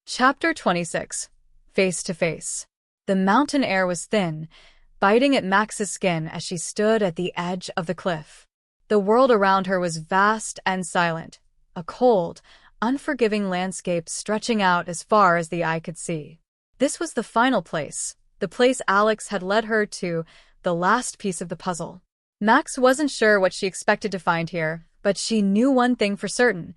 Chapter 26. Face to Face. The mountain air was thin, biting at Max's skin as she stood at the edge of the cliff. The world around her was vast and silent, a cold, unforgiving landscape stretching out as far as the eye could see. This was the final place, the place Alex had led her to, the last piece of the puzzle. Max wasn't sure what she expected to find here, but she knew one thing for certain.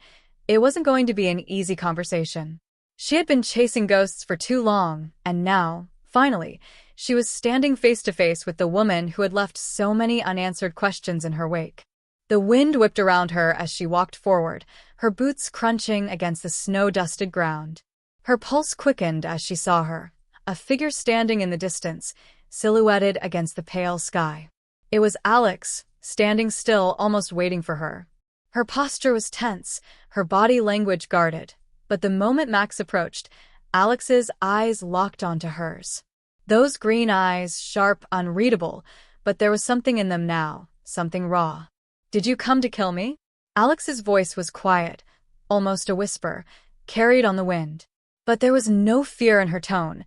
It wasn't going to be an easy conversation. She had been chasing ghosts for too long, and now, finally, she was standing face to face with the woman who had left so many unanswered questions in her wake. The wind whipped around her as she walked forward, her boots crunching against the snow-dusted ground. Her pulse quickened as she saw her, a figure standing in the distance, silhouetted against the pale sky. It was Alex, standing still, almost waiting for her. Her posture was tense, her body language guarded. But the moment Max approached, Alex's eyes locked onto hers. Those green eyes, sharp, unreadable, but there was something in them now, something raw. "Did you come to kill me?" Alex's voice was quiet, almost a whisper, carried on the wind. But there was no fear in her tone,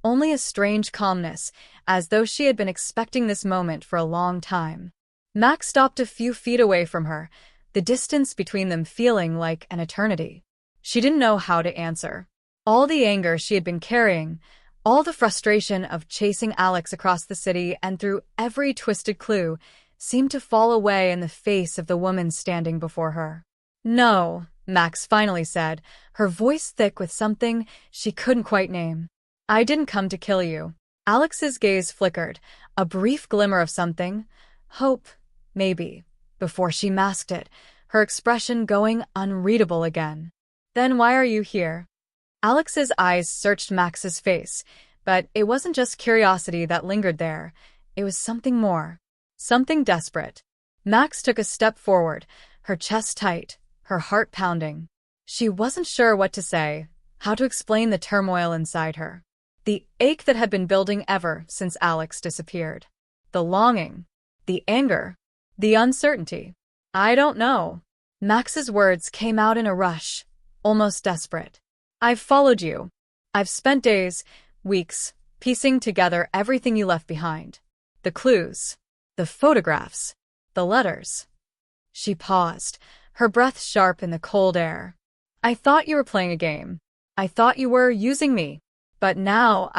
only a strange calmness, as though she had been expecting this moment for a long time. Max stopped a few feet away from her, the distance between them feeling like an eternity. She didn't know how to answer. All the anger she had been carrying, all the frustration of chasing Alex across the city and through every twisted clue, seemed to fall away in the face of the woman standing before her. "No," Max finally said, her voice thick with something she couldn't quite name. "I didn't come to kill you." Alex's gaze flickered, a brief glimmer of something, hope, maybe, before she masked it, her expression going unreadable again. "Then why are you here?" Alex's eyes searched Max's face, but it wasn't just curiosity that lingered there. It was something more. Something desperate. Max took a step forward, her chest tight, her heart pounding. She wasn't sure what to say, how to explain the turmoil inside her. The ache that had been building ever since Alex disappeared. The longing. The anger. The uncertainty. "I don't know." Max's words came out in a rush, almost desperate. "I've followed you. I've spent days, weeks, piecing together everything you left behind. The clues, the photographs, the letters." She paused, her breath sharp in the cold air. "I thought you were playing a game. I thought you were using me. But now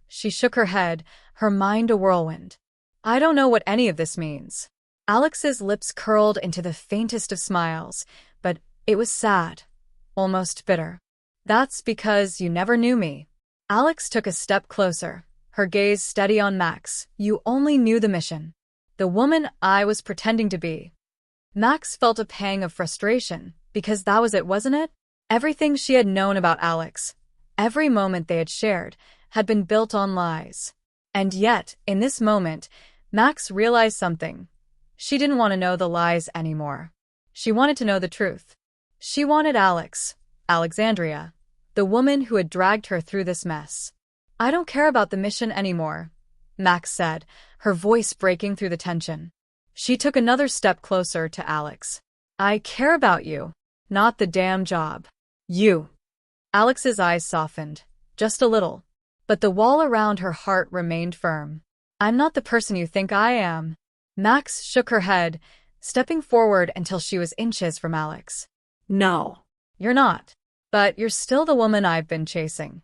She shook her head, her mind a whirlwind. "I don't know what any of this means." Alex's lips curled into the faintest of smiles, but it was sad. Almost bitter. "That's because you never knew me." Alex took a step closer, her gaze steady on Max. "You only knew the mission. The woman I was pretending to be." Max felt a pang of frustration, because that was it, wasn't it? Everything she had known about Alex, every moment they had shared, had been built on lies. And yet, in this moment, Max realized something. She didn't want to know the lies anymore. She wanted to know the truth. She wanted Alex, Alexandria, the woman who had dragged her through this mess. "I don't care about the mission anymore," Max said, her voice breaking through the tension. She took another step closer to Alex. "I care about you, not the damn job. You." Alex's eyes softened, just a little, but the wall around her heart remained firm. "I'm not the person you think I am." Max shook her head, stepping forward until she was inches from Alex. "No, you're not. But you're still the woman I've been chasing."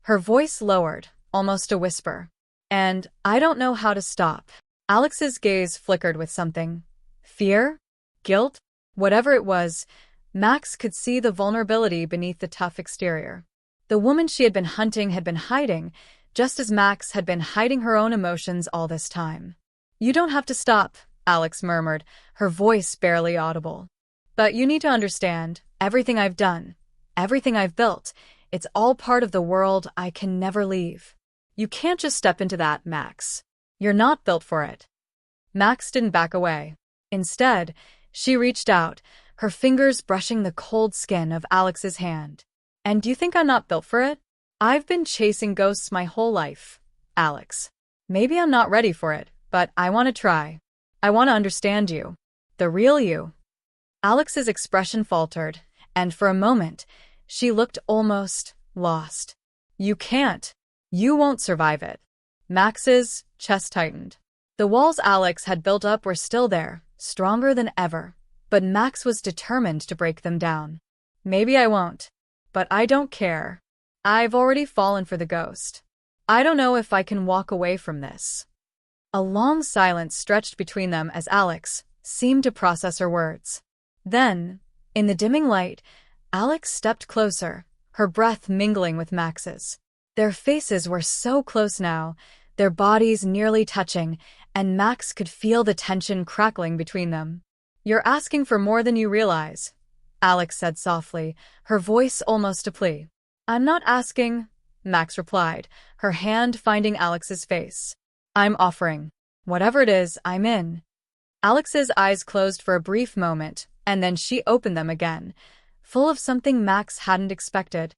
Her voice lowered, almost a whisper. "And I don't know how to stop." Alex's gaze flickered with something. Fear? Guilt? Whatever it was, Max could see the vulnerability beneath the tough exterior. The woman she had been hunting had been hiding, just as Max had been hiding her own emotions all this time. "You don't have to stop," Alex murmured, her voice barely audible. "But you need to understand, everything I've done, everything I've built, it's all part of the world I can never leave. You can't just step into that, Max. You're not built for it." Max didn't back away. Instead, she reached out, her fingers brushing the cold skin of Alex's hand. "And do you think I'm not built for it? I've been chasing ghosts my whole life, Alex. Maybe I'm not ready for it, but I want to try. I want to understand you. The real you." Alex's expression faltered, and for a moment, she looked almost lost. You can't. You won't survive it. Max's chest tightened. The walls Alex had built up were still there, stronger than ever, but Max was determined to break them down. Maybe I won't, but I don't care. I've already fallen for the ghost. I don't know if I can walk away from this. A long silence stretched between them as Alex seemed to process her words. Then, in the dimming light, Alex stepped closer, her breath mingling with Max's. Their faces were so close now, their bodies nearly touching, and Max could feel the tension crackling between them. "You're asking for more than you realize," Alex said softly, her voice almost a plea. "I'm not asking," Max replied, her hand finding Alex's face. "I'm offering. Whatever it is, I'm in." Alex's eyes closed for a brief moment, and then she opened them again, full of something Max hadn't expected.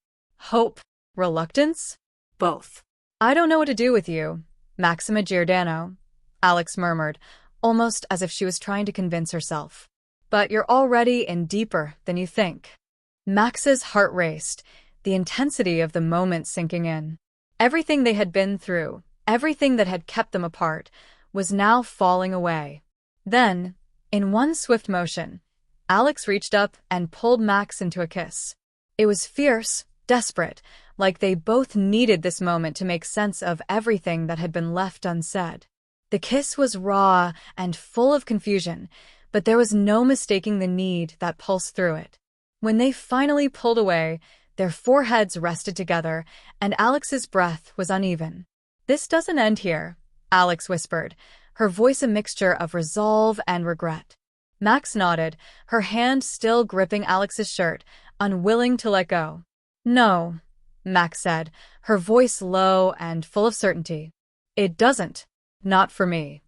Hope? Reluctance? Both. "I don't know what to do with you, Maxima Giordano," Alex murmured, almost as if she was trying to convince herself. "But you're already in deeper than you think." Max's heart raced, the intensity of the moment sinking in. Everything they had been through, everything that had kept them apart, was now falling away. Then, in one swift motion, Alex reached up and pulled Max into a kiss. It was fierce, desperate, like they both needed this moment to make sense of everything that had been left unsaid. The kiss was raw and full of confusion, but there was no mistaking the need that pulsed through it. When they finally pulled away, their foreheads rested together, and Alex's breath was uneven. "This doesn't end here," Alex whispered, her voice a mixture of resolve and regret. Max nodded, her hand still gripping Alex's shirt, unwilling to let go. "No," Max said, her voice low and full of certainty. "It doesn't. Not for me."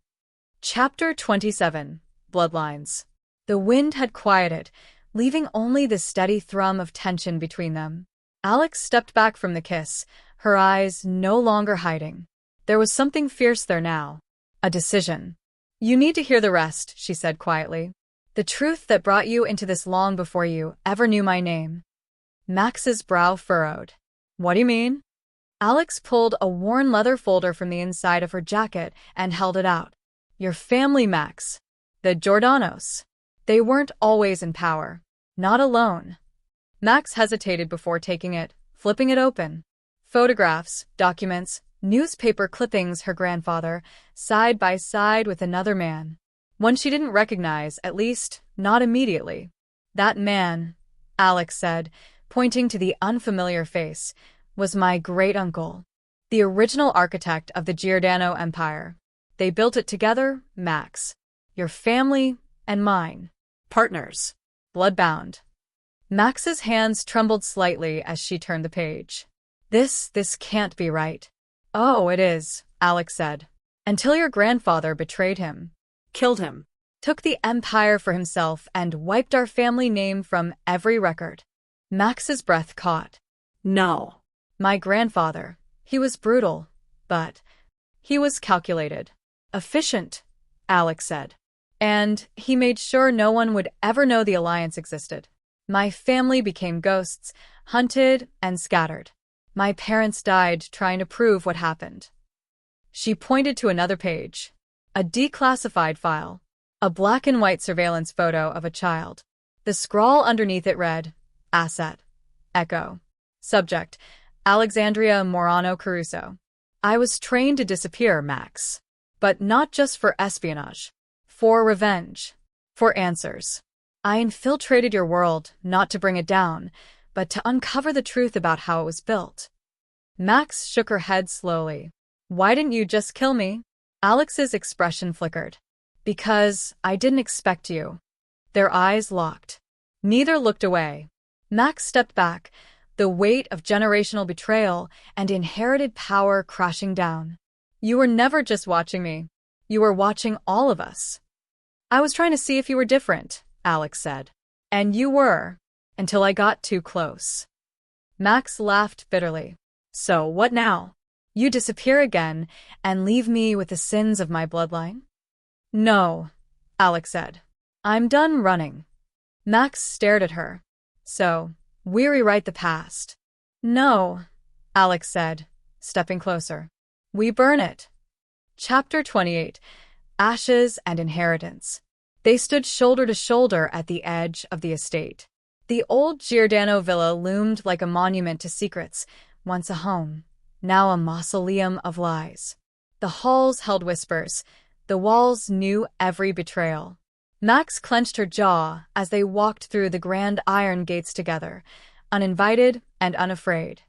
Chapter 27. Bloodlines. The wind had quieted, leaving only the steady thrum of tension between them. Alex stepped back from the kiss, her eyes no longer hiding. There was something fierce there now. A decision. "You need to hear the rest," she said quietly. "The truth that brought you into this long before you ever knew my name." Max's brow furrowed. "What do you mean?" Alex pulled a worn leather folder from the inside of her jacket and held it out. "Your family, Max. The Giordanos. They weren't always in power. Not alone." Max hesitated before taking it, flipping it open. Photographs, documents, newspaper clippings her grandfather, side by side with another man. One she didn't recognize, at least, not immediately. "That man," Alex said, pointing to the unfamiliar face, "was my great-uncle. The original architect of the Giordano Empire. They built it together, Max. Your family and mine. Partners. Bloodbound." Max's hands trembled slightly as she turned the page. This can't be right." "Oh, it is," Alex said. "Until your grandfather betrayed him. Killed him. Took the empire for himself and wiped our family name from every record." Max's breath caught. "No. My grandfather. He was brutal, but he was calculated. Efficient," Alex said. "And he made sure no one would ever know the alliance existed. My family became ghosts, hunted and scattered. My parents died trying to prove what happened." She pointed to another page. A declassified file. A black and white surveillance photo of a child. The scrawl underneath it read, "Asset. Echo. Subject. Alexandria Morano Caruso. I was trained to disappear, Max. But not just for espionage. For revenge. For answers. I infiltrated your world, not to bring it down, but to uncover the truth about how it was built." Max shook her head slowly. "Why didn't you just kill me?" Alex's expression flickered. "Because I didn't expect you." Their eyes locked. Neither looked away. Max stepped back, the weight of generational betrayal and inherited power crashing down. "You were never just watching me. You were watching all of us." "I was trying to see if you were different," Alex said. "And you were, until I got too close." Max laughed bitterly. "So what now? You disappear again and leave me with the sins of my bloodline?" "No," Alex said. "I'm done running." Max stared at her. "So, we rewrite the past?" "No," Alex said, stepping closer. We burn it. Chapter 28. Ashes and Inheritance. They stood shoulder to shoulder at the edge of the estate. The old Giordano villa loomed like a monument to secrets, once a home, now a mausoleum of lies. The halls held whispers. The walls knew every betrayal. Max clenched her jaw as they walked through the grand iron gates together, uninvited and unafraid.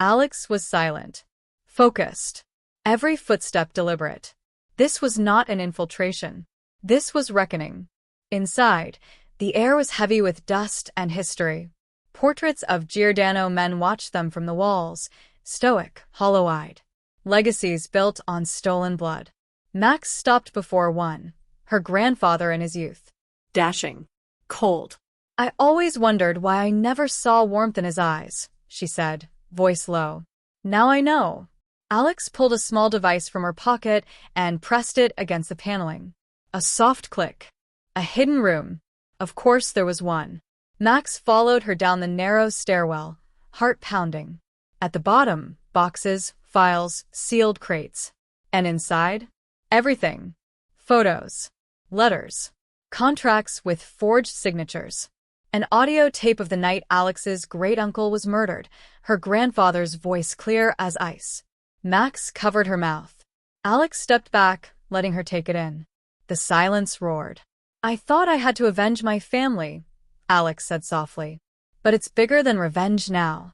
Alex was silent, focused, every footstep deliberate. This was not an infiltration. This was reckoning. Inside, the air was heavy with dust and history. Portraits of Giordano men watched them from the walls, stoic, hollow-eyed. Legacies built on stolen blood. Max stopped before one, her grandfather in his youth. Dashing. Cold. I always wondered why I never saw warmth in his eyes, she said, voice low. Now I know. Alex pulled a small device from her pocket and pressed it against the paneling. A soft click. A hidden room. Of course there was one. Max followed her down the narrow stairwell, heart pounding. At the bottom, boxes, files, sealed crates. And inside? Everything. Photos. Letters. Contracts with forged signatures. An audio tape of the night Alex's great-uncle was murdered, her grandfather's voice clear as ice. Max covered her mouth. Alex stepped back, letting her take it in. The silence roared. I thought I had to avenge my family, Alex said softly. But it's bigger than revenge now.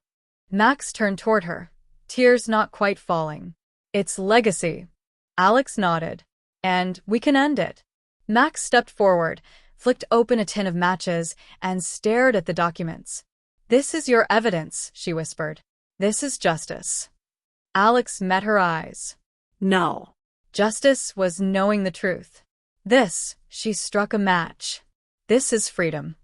Max turned toward her, tears not quite falling. It's legacy. Alex nodded. And we can end it. Max stepped forward, flicked open a tin of matches, and stared at the documents. This is your evidence, she whispered. This is justice. Alex met her eyes. No. Justice was knowing the truth. This, she struck a match. This is freedom.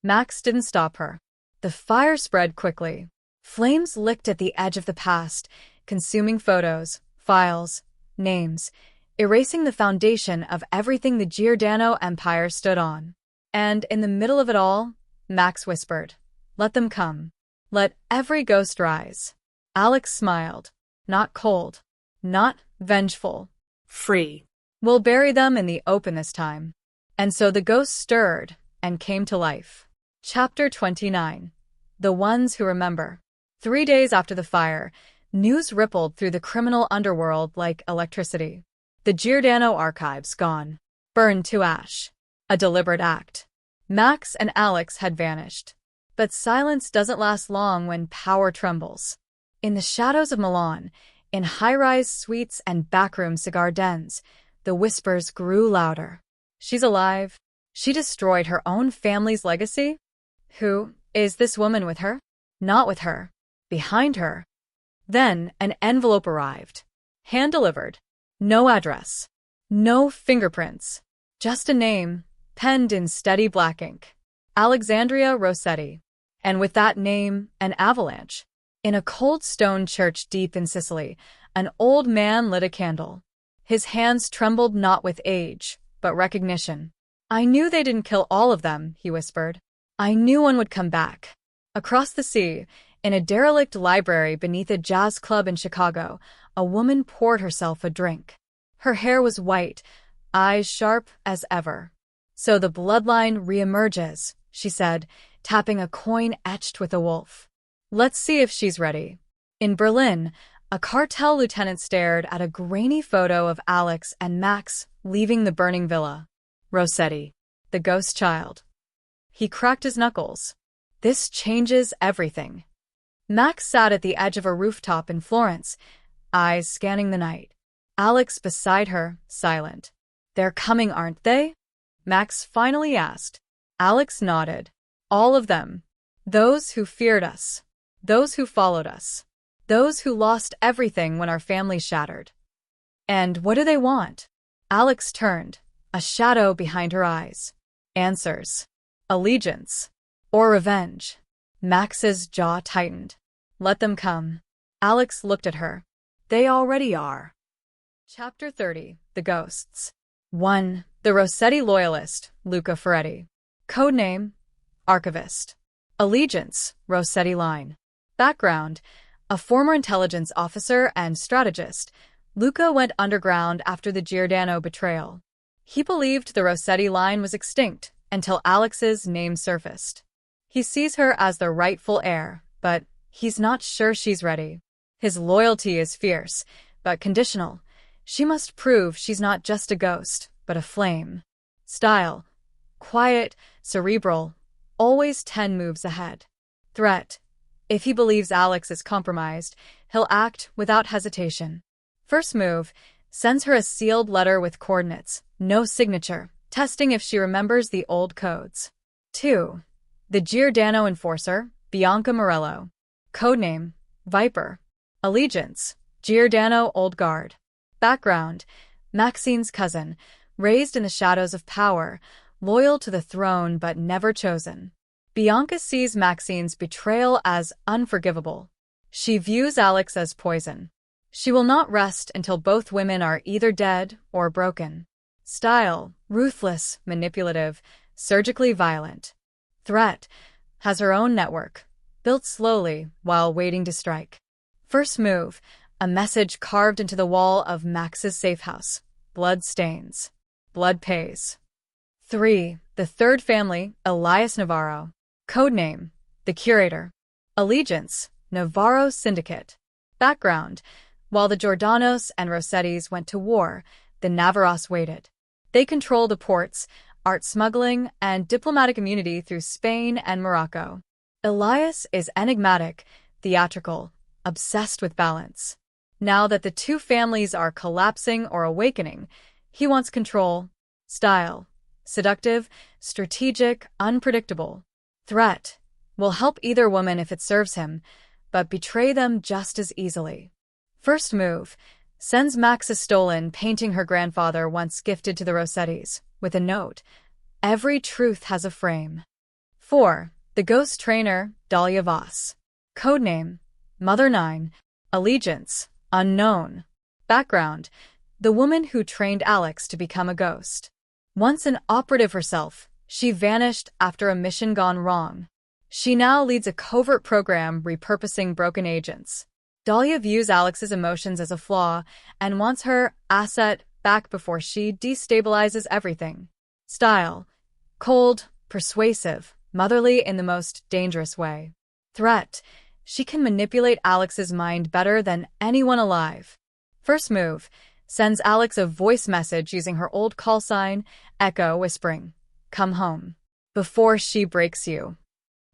Max didn't stop her. The fire spread quickly. Flames licked at the edge of the past, consuming photos, files, names, erasing the foundation of everything the Giordano Empire stood on. And in the middle of it all, Max whispered, let them come. Let every ghost rise. Alex smiled. Not cold. Not vengeful. Free. We'll bury them in the open this time. And so the ghosts stirred and came to life. Chapter 29. The Ones Who Remember. 3 days after the fire, news rippled through the criminal underworld like electricity. The Giordano archives gone. Burned to ash. A deliberate act. Max and Alex had vanished. But silence doesn't last long when power trembles. In the shadows of Milan, in high-rise suites and backroom cigar dens, the whispers grew louder. She's alive. She destroyed her own family's legacy? Who is this woman with her? Not with her. Behind her. Then an envelope arrived. Hand-delivered. No address. No fingerprints. Just a name, penned in steady black ink. Alexandria Rossetti. And with that name, an avalanche. In a cold stone church deep in Sicily, an old man lit a candle. His hands trembled not with age, but recognition. I knew they didn't kill all of them, he whispered. I knew one would come back. Across the sea, in a derelict library beneath a jazz club in Chicago, a woman poured herself a drink. Her hair was white, eyes sharp as ever. So the bloodline reemerges, she said, tapping a coin etched with a wolf. Let's see if she's ready. In Berlin, a cartel lieutenant stared at a grainy photo of Alex and Max leaving the burning villa. Rossetti, the ghost child. He cracked his knuckles. This changes everything. Max sat at the edge of a rooftop in Florence, eyes scanning the night. Alex beside her, silent. They're coming, aren't they? Max finally asked. Alex nodded. All of them. Those who feared us. Those who followed us. Those who lost everything when our family shattered. And what do they want? Alex turned, a shadow behind her eyes. Answers. Allegiance. Or revenge. Max's jaw tightened. Let them come. Alex looked at her. They already are. Chapter 30. The Ghosts. 1. The Rossetti loyalist, Luca Ferretti. Codename, Archivist. Allegiance, Rossetti line. Background, A former intelligence officer and strategist, Luca went underground after the Giordano betrayal. He believed the Rossetti line was extinct until Alex's name surfaced. He sees her as the rightful heir, but he's not sure she's ready. His loyalty is fierce, but conditional. She must prove she's not just a ghost, but a flame. Style: quiet, cerebral, always 10 moves ahead. Threat: if he believes Alex is compromised, he'll act without hesitation. First move: sends her a sealed letter with coordinates, no signature, testing if she remembers the old codes. 2. The Giordano enforcer, Bianca Morello. Codename: Viper. Allegiance: Giordano Old Guard. Background: Maxine's cousin, raised in the shadows of power, loyal to the throne but never chosen. Bianca sees Maxine's betrayal as unforgivable. She views Alex as poison. She will not rest until both women are either dead or broken. Style: ruthless, manipulative, surgically violent. Threat: has her own network, built slowly while waiting to strike. First move: a message carved into the wall of Max's safe house. Blood stains. Blood pays. 3. The third family, Elias Navarro. Codename: the Curator. Allegiance: Navarro Syndicate. Background: while the Giordanos and Rossettis went to war, the Navarros waited. They control the ports, art smuggling, and diplomatic immunity through Spain and Morocco. Elias is enigmatic, theatrical, obsessed with balance. Now that the two families are collapsing or awakening, he wants control. Style: seductive, strategic, unpredictable. Threat: will help either woman if it serves him, but betray them just as easily. First move: sends Max a stolen painting her grandfather once gifted to the Rossettis, with a note: every truth has a frame. 4. The ghost trainer, Dahlia Voss. Codename: Mother 9. Allegiance: unknown. Background: the woman who trained Alex to become a ghost. Once an operative herself, she vanished after a mission gone wrong. She now leads a covert program repurposing broken agents. Dahlia views Alex's emotions as a flaw and wants her asset back before she destabilizes everything. Style: cold, persuasive, motherly in the most dangerous way. Threat: she can manipulate Alex's mind better than anyone alive. First move: sends Alex a voice message using her old call sign, Echo, whispering, "Come home," before she breaks you.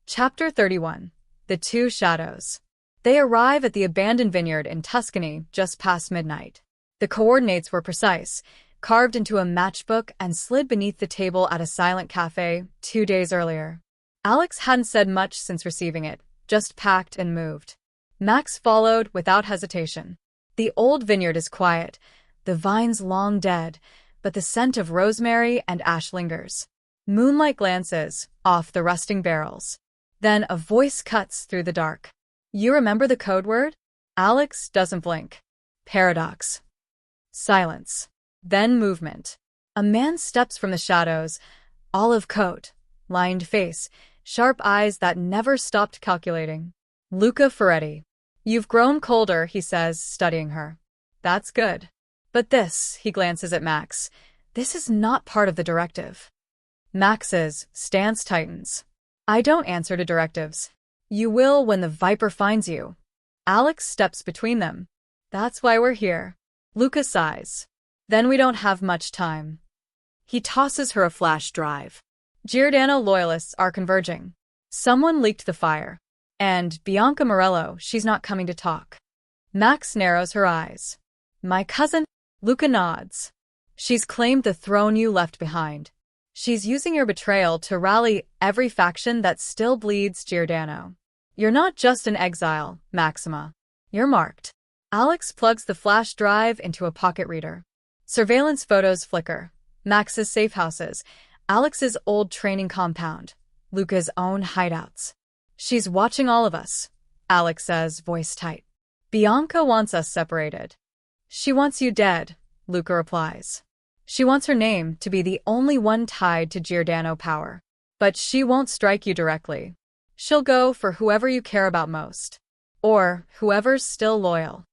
Chapter 31. The Two Shadows. They arrive at the abandoned vineyard in Tuscany just past midnight. The coordinates were precise, carved into a matchbook and slid beneath the table at a silent cafe 2 days earlier. Alex hadn't said much since receiving it, just packed and moved. Max followed without hesitation. The old vineyard is quiet, the vines long dead, but the scent of rosemary and ash lingers. Moonlight glances off the rusting barrels. Then a voice cuts through the dark. "You remember the code word?" Alex doesn't blink. Paradox. Silence. Then movement. A man steps from the shadows, olive coat, lined face, sharp eyes that never stopped calculating. Luca Ferretti. "You've grown colder," he says, studying her. "That's good. But this," he glances at Max, "this is not part of the directive." Max's stance tightens. "I don't answer to directives." "You will when the Viper finds you." Alex steps between them. "That's why we're here." Luca sighs. "Then we don't have much time." He tosses her a flash drive. Giordano loyalists are converging. Someone leaked the fire. And Bianca Morello, she's not coming to talk. Max narrows her eyes. "My cousin?" Luca nods. "She's claimed the throne you left behind. She's using your betrayal to rally every faction that still bleeds Giordano. You're not just an exile, Maxima. You're marked." Alex plugs the flash drive into a pocket reader. Surveillance photos flicker. Max's safe houses, Alex's old training compound, Luca's own hideouts. "She's watching all of us," Alex says, voice tight. "Bianca wants us separated." "She wants you dead," Luca replies. "She wants her name to be the only one tied to Giordano power. But she won't strike you directly. She'll go for whoever you care about most. Or whoever's still loyal.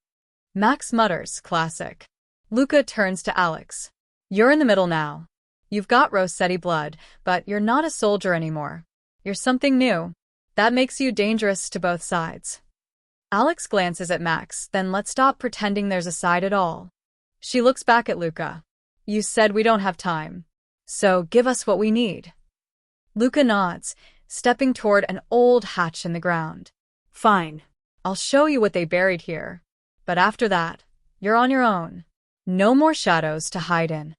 Max mutters, classic. Luca turns to Alex. You're in the middle now. You've got Rossetti blood, but you're not a soldier anymore. You're something new. That makes you dangerous to both sides. Alex glances at Max, then let's stop pretending there's a side at all. She looks back at Luca. You said we don't have time. So give us what we need. Luca nods, stepping toward an old hatch in the ground. Fine. I'll show you what they buried here. But after that, you're on your own. No more shadows to hide in.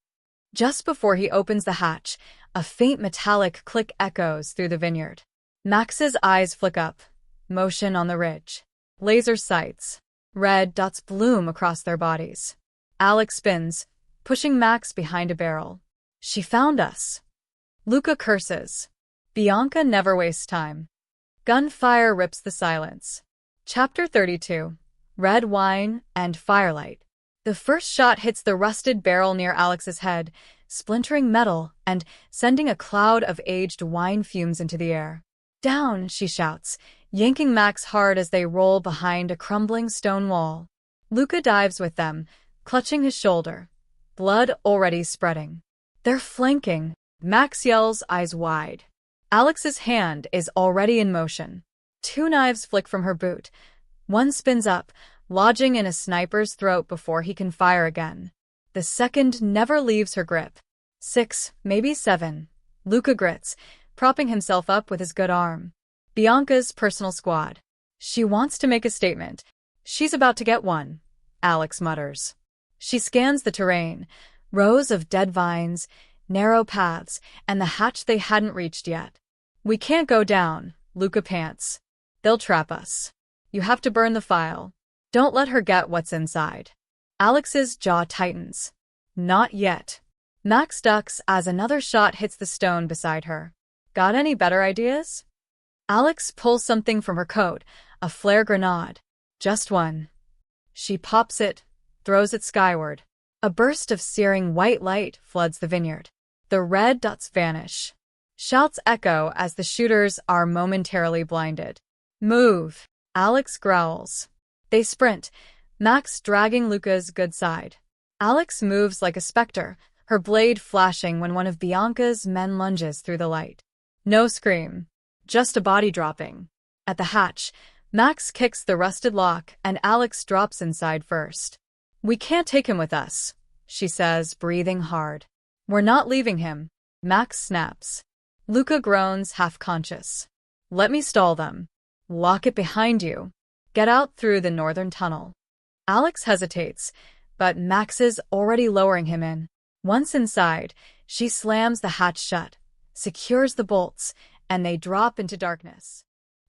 Just before he opens the hatch, a faint metallic click echoes through the vineyard. Max's eyes flick up. Motion on the ridge. Laser sights. Red dots bloom across their bodies. Alex spins, pushing Max behind a barrel. She found us. Luca curses. Bianca never wastes time. Gunfire rips the silence. Chapter 32. Red Wine and Firelight. The first shot hits the rusted barrel near Alex's head, splintering metal and sending a cloud of aged wine fumes into the air. Down, she shouts, yanking Max hard as they roll behind a crumbling stone wall. Luca dives with them, clutching his shoulder. Blood already spreading. They're flanking. Max yells, eyes wide. Alex's hand is already in motion. 2 knives flick from her boot. One spins up, lodging in a sniper's throat before he can fire again. The second never leaves her grip. 6, maybe 7. Luca grits, propping himself up with his good arm. Bianca's personal squad. She wants to make a statement. She's about to get one, Alex mutters. She scans the terrain, rows of dead vines, narrow paths, and the hatch they hadn't reached yet. We can't go down, Luca pants. They'll trap us. You have to burn the file. Don't let her get what's inside. Alex's jaw tightens. Not yet. Max ducks as another shot hits the stone beside her. Got any better ideas? Alex pulls something from her coat, a flare grenade. Just one. She pops it, throws it skyward. A burst of searing white light floods the vineyard. The red dots vanish. Shouts echo as the shooters are momentarily blinded. Move! Alex growls. They sprint, Max dragging Luca's good side. Alex moves like a specter, her blade flashing when one of Bianca's men lunges through the light. No scream. Just a body dropping. At the hatch, Max kicks the rusted lock and Alex drops inside first. We can't take him with us, she says, breathing hard. We're not leaving him, Max snaps. Luca groans, half-conscious. Let me stall them. Lock it behind you. Get out through the northern tunnel. Alex hesitates, but Max is already lowering him in. Once inside, she slams the hatch shut, secures the bolts, and they drop into darkness.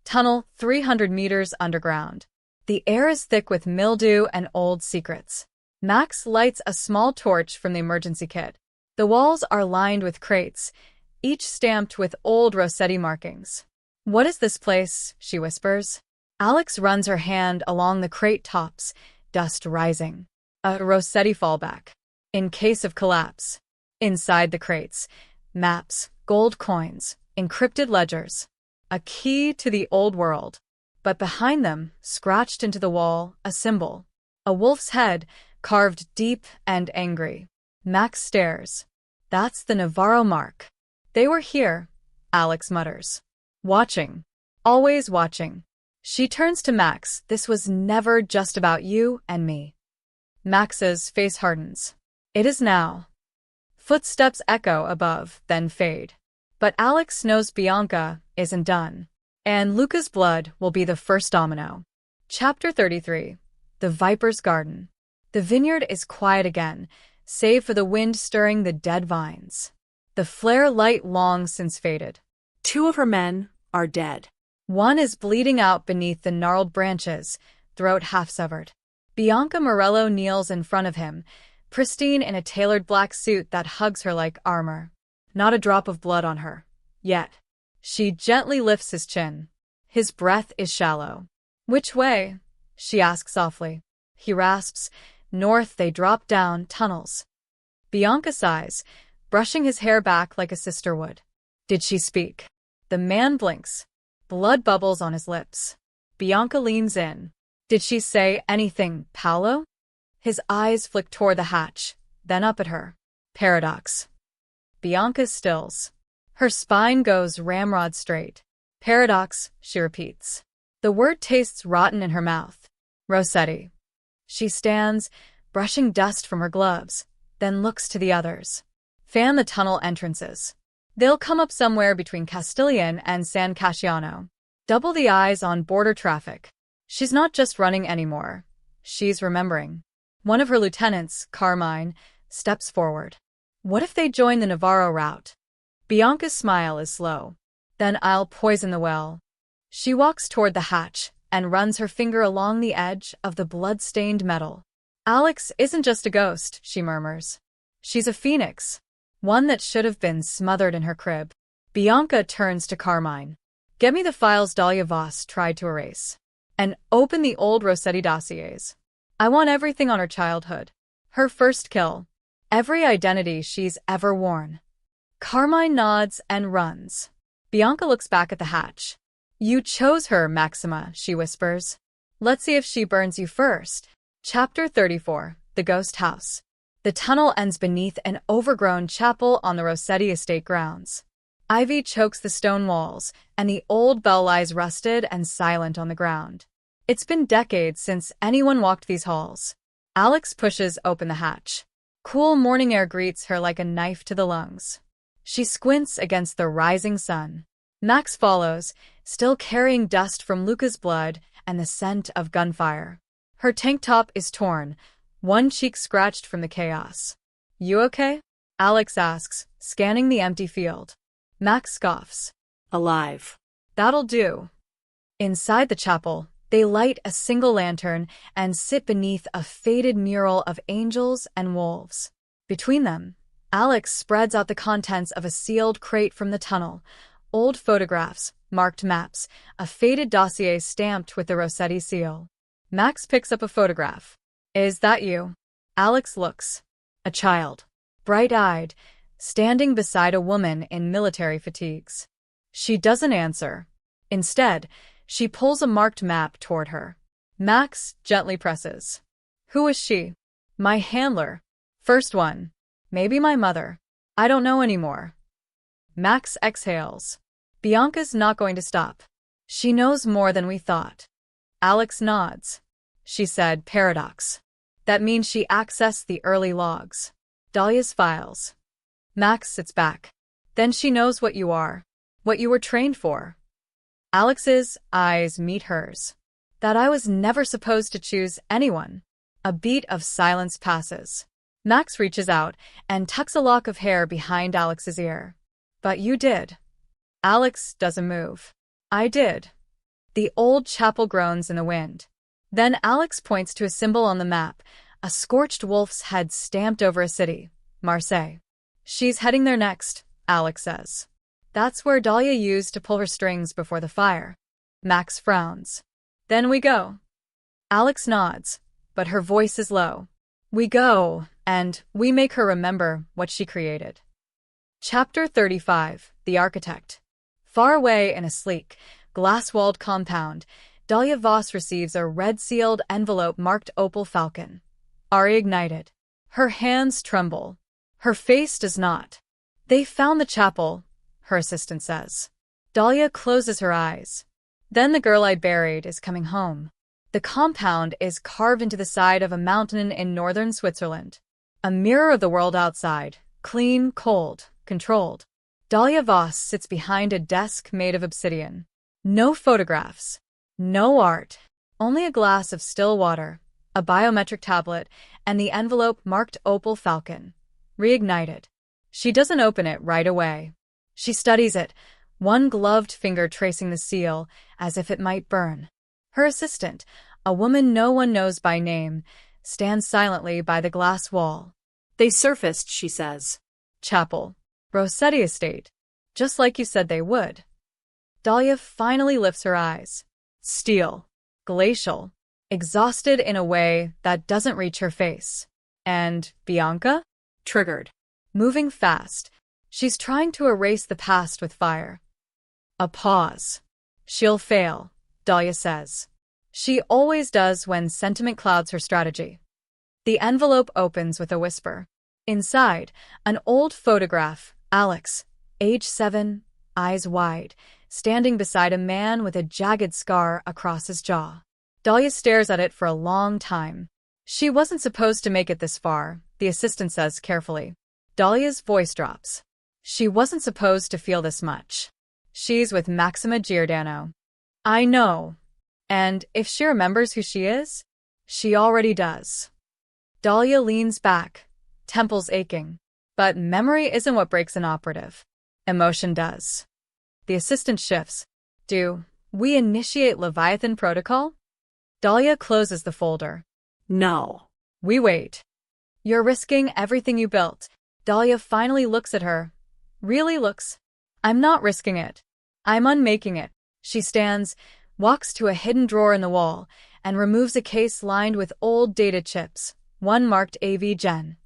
Tunnel 300 meters underground. The air is thick with mildew and old secrets. Max lights a small torch from the emergency kit. The walls are lined with crates, each stamped with old Rossetti markings. What is this place? She whispers. Alex runs her hand along the crate tops, dust rising. A Rossetti fallback. In case of collapse. Inside the crates, maps, gold coins, encrypted ledgers. A key to the old world. But behind them, scratched into the wall, a symbol. A wolf's head, carved deep and angry. Max stares. That's the Navarro mark. They were here, Alex mutters. Watching. Always watching. She turns to Max. This was never just about you and me. Max's face hardens. It is now. Footsteps echo above, then fade. But Alex knows Bianca isn't done. And Luca's blood will be the first domino. Chapter 33. The Viper's Garden. The vineyard is quiet again, save for the wind stirring the dead vines. The flare light long since faded. 2 of her men are dead. One is bleeding out beneath the gnarled branches, throat half-severed. Bianca Morello kneels in front of him, pristine in a tailored black suit that hugs her like armor. Not a drop of blood on her. Yet. She gently lifts his chin. His breath is shallow. Which way? She asks softly. He rasps. North they drop down tunnels. Bianca sighs, brushing his hair back like a sister would. Did she speak? The man blinks. Blood bubbles on his lips. Bianca leans in. Did she say anything, Paolo? His eyes flick toward the hatch, then up at her. Paradox. Bianca stills. Her spine goes ramrod straight. Paradox, she repeats. The word tastes rotten in her mouth. Rossetti. She stands, brushing dust from her gloves, then looks to the others. Fan the tunnel entrances. They'll come up somewhere between Castilian and San Casciano. Double the eyes on border traffic. She's not just running anymore. She's remembering. One of her lieutenants, Carmine, steps forward. What if they join the Navarro route? Bianca's smile is slow. Then I'll poison the well. She walks toward the hatch and runs her finger along the edge of the blood-stained metal. Alex isn't just a ghost, she murmurs. She's a phoenix. One that should have been smothered in her crib. Bianca turns to Carmine. Get me the files Dahlia Voss tried to erase. And open the old Rossetti dossiers. I want everything on her childhood. Her first kill. Every identity she's ever worn. Carmine nods and runs. Bianca looks back at the hatch. You chose her, Maxima, she whispers. Let's see if she burns you first. Chapter 34. The Ghost House. The tunnel ends beneath an overgrown chapel on the Rossetti estate grounds. Ivy chokes the stone walls, and the old bell lies rusted and silent on the ground. It's been decades since anyone walked these halls. Alex pushes open the hatch. Cool morning air greets her like a knife to the lungs. She squints against the rising sun. Max follows, still carrying dust from Luca's blood and the scent of gunfire. Her tank top is torn, one cheek scratched from the chaos. You okay? Alex asks, scanning the empty field. Max scoffs. Alive. That'll do. Inside the chapel, they light a single lantern and sit beneath a faded mural of angels and wolves. Between them, Alex spreads out the contents of a sealed crate from the tunnel. Old photographs, marked maps, a faded dossier stamped with the Rossetti seal. Max picks up a photograph. Is that you? Alex looks. A child. Bright-eyed, standing beside a woman in military fatigues. She doesn't answer. Instead, she pulls a marked map toward her. Max gently presses. Who is she? My handler. First one. Maybe my mother. I don't know anymore. Max exhales. Bianca's not going to stop. She knows more than we thought. Alex nods. She said, paradox. That means she accessed the early logs. Dahlia's files. Max sits back. Then she knows what you are. What you were trained for. Alex's eyes meet hers. That I was never supposed to choose anyone. A beat of silence passes. Max reaches out and tucks a lock of hair behind Alex's ear. But you did. Alex doesn't move. I did. The old chapel groans in the wind. Then Alex points to a symbol on the map, a scorched wolf's head stamped over a city, Marseille. She's heading there next, Alex says. That's where Dahlia used to pull her strings before the fire. Max frowns. Then we go. Alex nods, but her voice is low. We go, and we make her remember what she created. Chapter 35. The Architect. Far away in a sleek, glass-walled compound, Dahlia Voss receives a red-sealed envelope marked Opal Falcon. Ari ignited. Her hands tremble. Her face does not. They found the chapel, her assistant says. Dahlia closes her eyes. Then the girl I buried is coming home. The compound is carved into the side of a mountain in northern Switzerland. A mirror of the world outside, clean, cold, controlled. Dahlia Voss sits behind a desk made of obsidian. No photographs. No art. Only a glass of still water, a biometric tablet, and the envelope marked Opal Falcon. Reignited. She doesn't open it right away. She studies it, one gloved finger tracing the seal as if it might burn. Her assistant, a woman no one knows by name, stands silently by the glass wall. They surfaced, she says. Chapel. Rossetti estate. Just like you said they would. Dahlia finally lifts her eyes. Steel. Glacial. Exhausted in a way that doesn't reach her face. And Bianca? Triggered. Moving fast. She's trying to erase the past with fire. A pause. She'll fail, Dahlia says. She always does when sentiment clouds her strategy. The envelope opens with a whisper. Inside, an old photograph, Alex, age 7, eyes wide, standing beside a man with a jagged scar across his jaw. Dahlia stares at it for a long time. She wasn't supposed to make it this far, the assistant says carefully. Dahlia's voice drops. She wasn't supposed to feel this much. She's with Maxima Giordano. I know. And if she remembers who she is, she already does. Dahlia leans back, temples aching. But memory isn't what breaks an operative. Emotion does. The assistant shifts. Do we initiate Leviathan protocol? Dahlia closes the folder. No. We wait. You're risking everything you built. Dahlia finally looks at her. Really looks. I'm not risking it. I'm unmaking it. She stands, walks to a hidden drawer in the wall, and removes a case lined with old data chips, one marked AV Gen.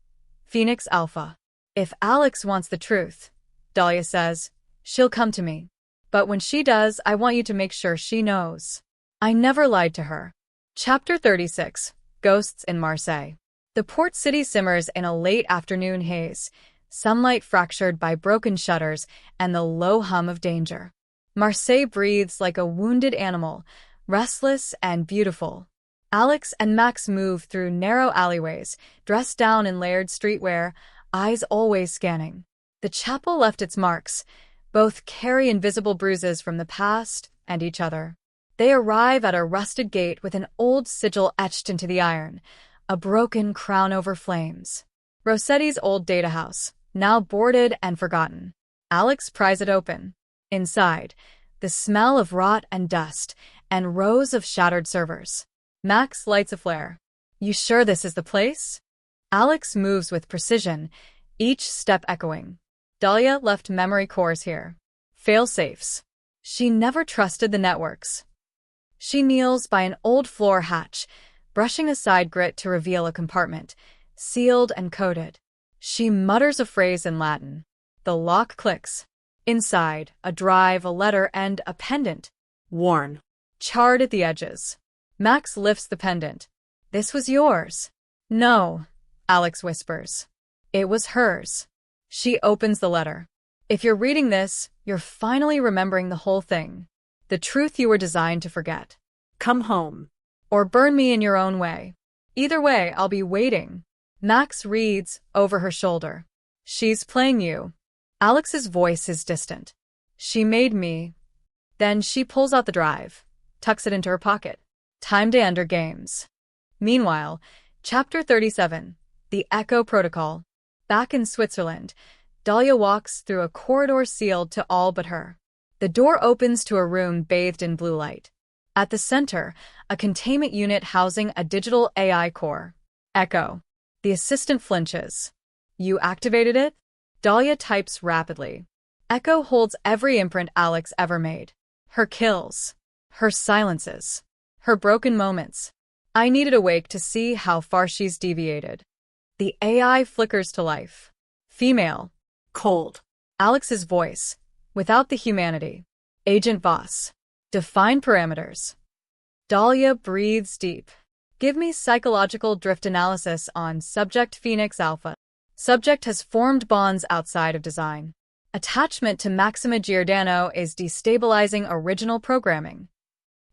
Phoenix Alpha. If Alex wants the truth, Dahlia says, she'll come to me. But when she does, I want you to make sure she knows. I never lied to her. Chapter 36. Ghosts in Marseille. The port city simmers in a late afternoon haze, sunlight fractured by broken shutters and the low hum of danger. Marseille breathes like a wounded animal, restless and beautiful. Alex and Max move through narrow alleyways, dressed down in layered streetwear, eyes always scanning. The chapel left its marks. Both carry invisible bruises from the past and each other. They arrive at a rusted gate with an old sigil etched into the iron, a broken crown over flames. Rossetti's old data house, now boarded and forgotten. Alex pries it open. Inside, the smell of rot and dust, and rows of shattered servers. Max lights a flare. You sure this is the place? Alex moves with precision, each step echoing. Dahlia left memory cores here. Fail-safes. She never trusted the networks. She kneels by an old floor hatch, brushing aside grit to reveal a compartment, sealed and coded. She mutters a phrase in Latin. The lock clicks. Inside, a drive, a letter, and a pendant. Worn. Charred at the edges. Max lifts the pendant. This was yours. No, Alex whispers. It was hers. She opens the letter. If you're reading this, you're finally remembering the whole thing. The truth you were designed to forget. Come home. Or burn me in your own way. Either way, I'll be waiting. Max reads over her shoulder. She's playing you. Alex's voice is distant. She made me. Then she pulls out the drive, tucks it into her pocket. Time to end her games. Meanwhile, Chapter 37, The Echo Protocol. Back in Switzerland, Dahlia walks through a corridor sealed to all but her. The door opens to a room bathed in blue light. At the center, a containment unit housing a digital AI core. Echo. The assistant flinches. You activated it? Dahlia types rapidly. Echo holds every imprint Alex ever made. Her kills. Her silences. Her broken moments. I needed a wake to see how far she's deviated. The AI flickers to life. Female. Cold. Alex's voice. Without the humanity. Agent Voss. Define parameters. Dahlia breathes deep. Give me psychological drift analysis on subject Phoenix Alpha. Subject has formed bonds outside of design. Attachment to Maxima Giordano is destabilizing original programming.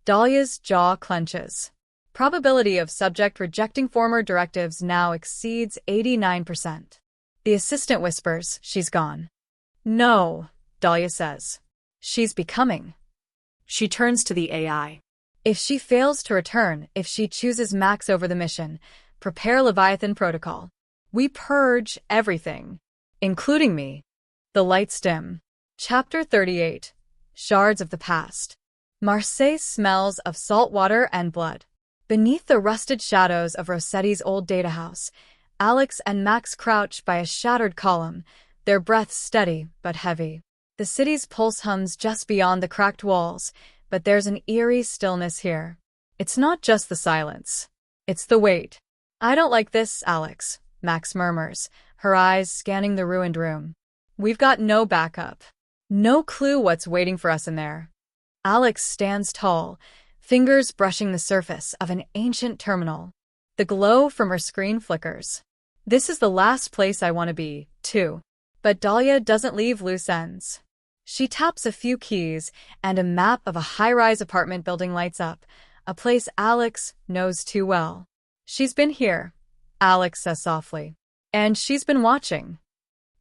Dahlia's jaw clenches. Probability of subject rejecting former directives now exceeds 89%. The assistant whispers, she's gone. No, Dahlia says. She's becoming. She turns to the AI. If she fails to return, if she chooses Max over the mission, prepare Leviathan protocol. We purge everything, including me. The lights dim. Chapter 38. Shards of the Past. Marseille smells of salt water and blood. Beneath the rusted shadows of Rossetti's old data house, Alex and Max crouch by a shattered column, their breaths steady but heavy. The city's pulse hums just beyond the cracked walls, but there's an eerie stillness here. It's not just the silence. It's the weight. I don't like this, Alex, Max murmurs, her eyes scanning the ruined room. We've got no backup. No clue what's waiting for us in there. Alex stands tall, fingers brushing the surface of an ancient terminal. The glow from her screen flickers. This is the last place I want to be, too. But Dahlia doesn't leave loose ends. She taps a few keys, and a map of a high-rise apartment building lights up, a place Alex knows too well. She's been here, Alex says softly. And she's been watching.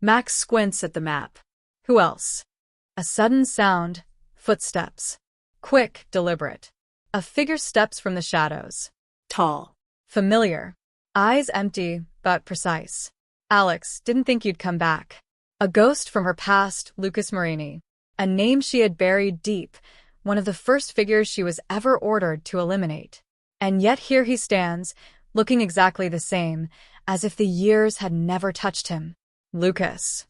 Max squints at the map. Who else? A sudden sound, footsteps. Quick, deliberate. A figure steps from the shadows. Tall. Familiar. Eyes empty, but precise. Alex didn't think you'd come back. A ghost from her past, Lucas Marini. A name she had buried deep, one of the first figures she was ever ordered to eliminate. And yet here he stands, looking exactly the same, as if the years had never touched him. Lucas.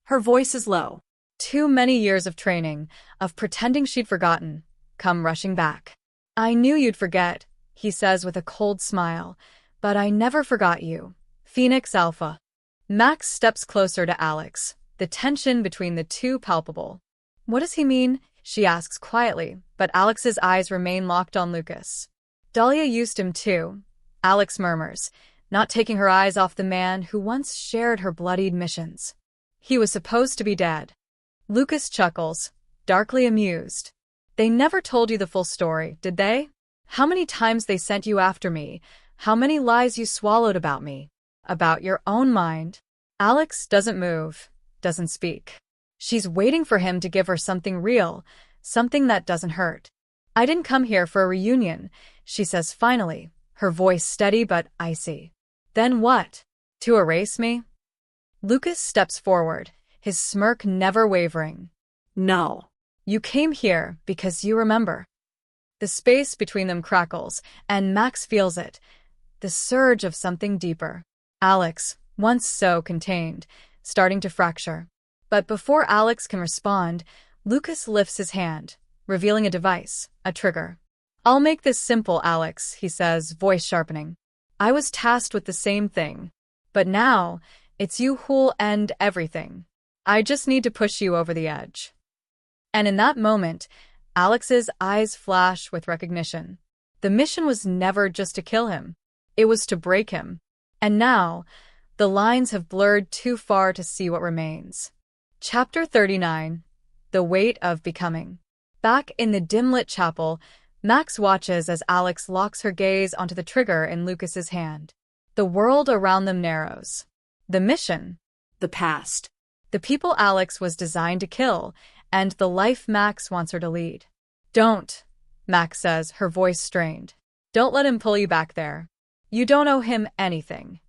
Her voice is low. Too many years of training, of pretending she'd forgotten, come rushing back. I knew you'd forget, he says with a cold smile, but I never forgot you. Phoenix Alpha. Max steps closer to Alex, the tension between the two palpable. What does he mean? She asks quietly, but Alex's eyes remain locked on Lucas. Dahlia used him too, Alex murmurs, not taking her eyes off the man who once shared her bloodied missions. He was supposed to be dead. Lucas chuckles, darkly amused. They never told you the full story, did they? How many times they sent you after me, how many lies you swallowed about me, about your own mind. Alex doesn't move, doesn't speak. She's waiting for him to give her something real, something that doesn't hurt. I didn't come here for a reunion, she says finally, her voice steady but icy. Then what? To erase me? Lucas steps forward, his smirk never wavering. No. You came here because you remember. The space between them crackles, and Max feels it, the surge of something deeper. Alex, once so contained, starting to fracture. But before Alex can respond, Lucas lifts his hand, revealing a device, a trigger. I'll make this simple, Alex, he says, voice sharpening. I was tasked with the same thing. But now, it's you who'll end everything. I just need to push you over the edge. And in that moment, Alex's eyes flash with recognition. The mission was never just to kill him. It was to break him. And now, the lines have blurred too far to see what remains. Chapter 39. The Weight of Becoming. Back in the dim-lit chapel, Max watches as Alex locks her gaze onto the trigger in Lucas's hand. The world around them narrows. The mission. The past. The people Alex was designed to kill, and the life Max wants her to lead. Don't, Max says, her voice strained. Don't let him pull you back there. You don't owe him anything.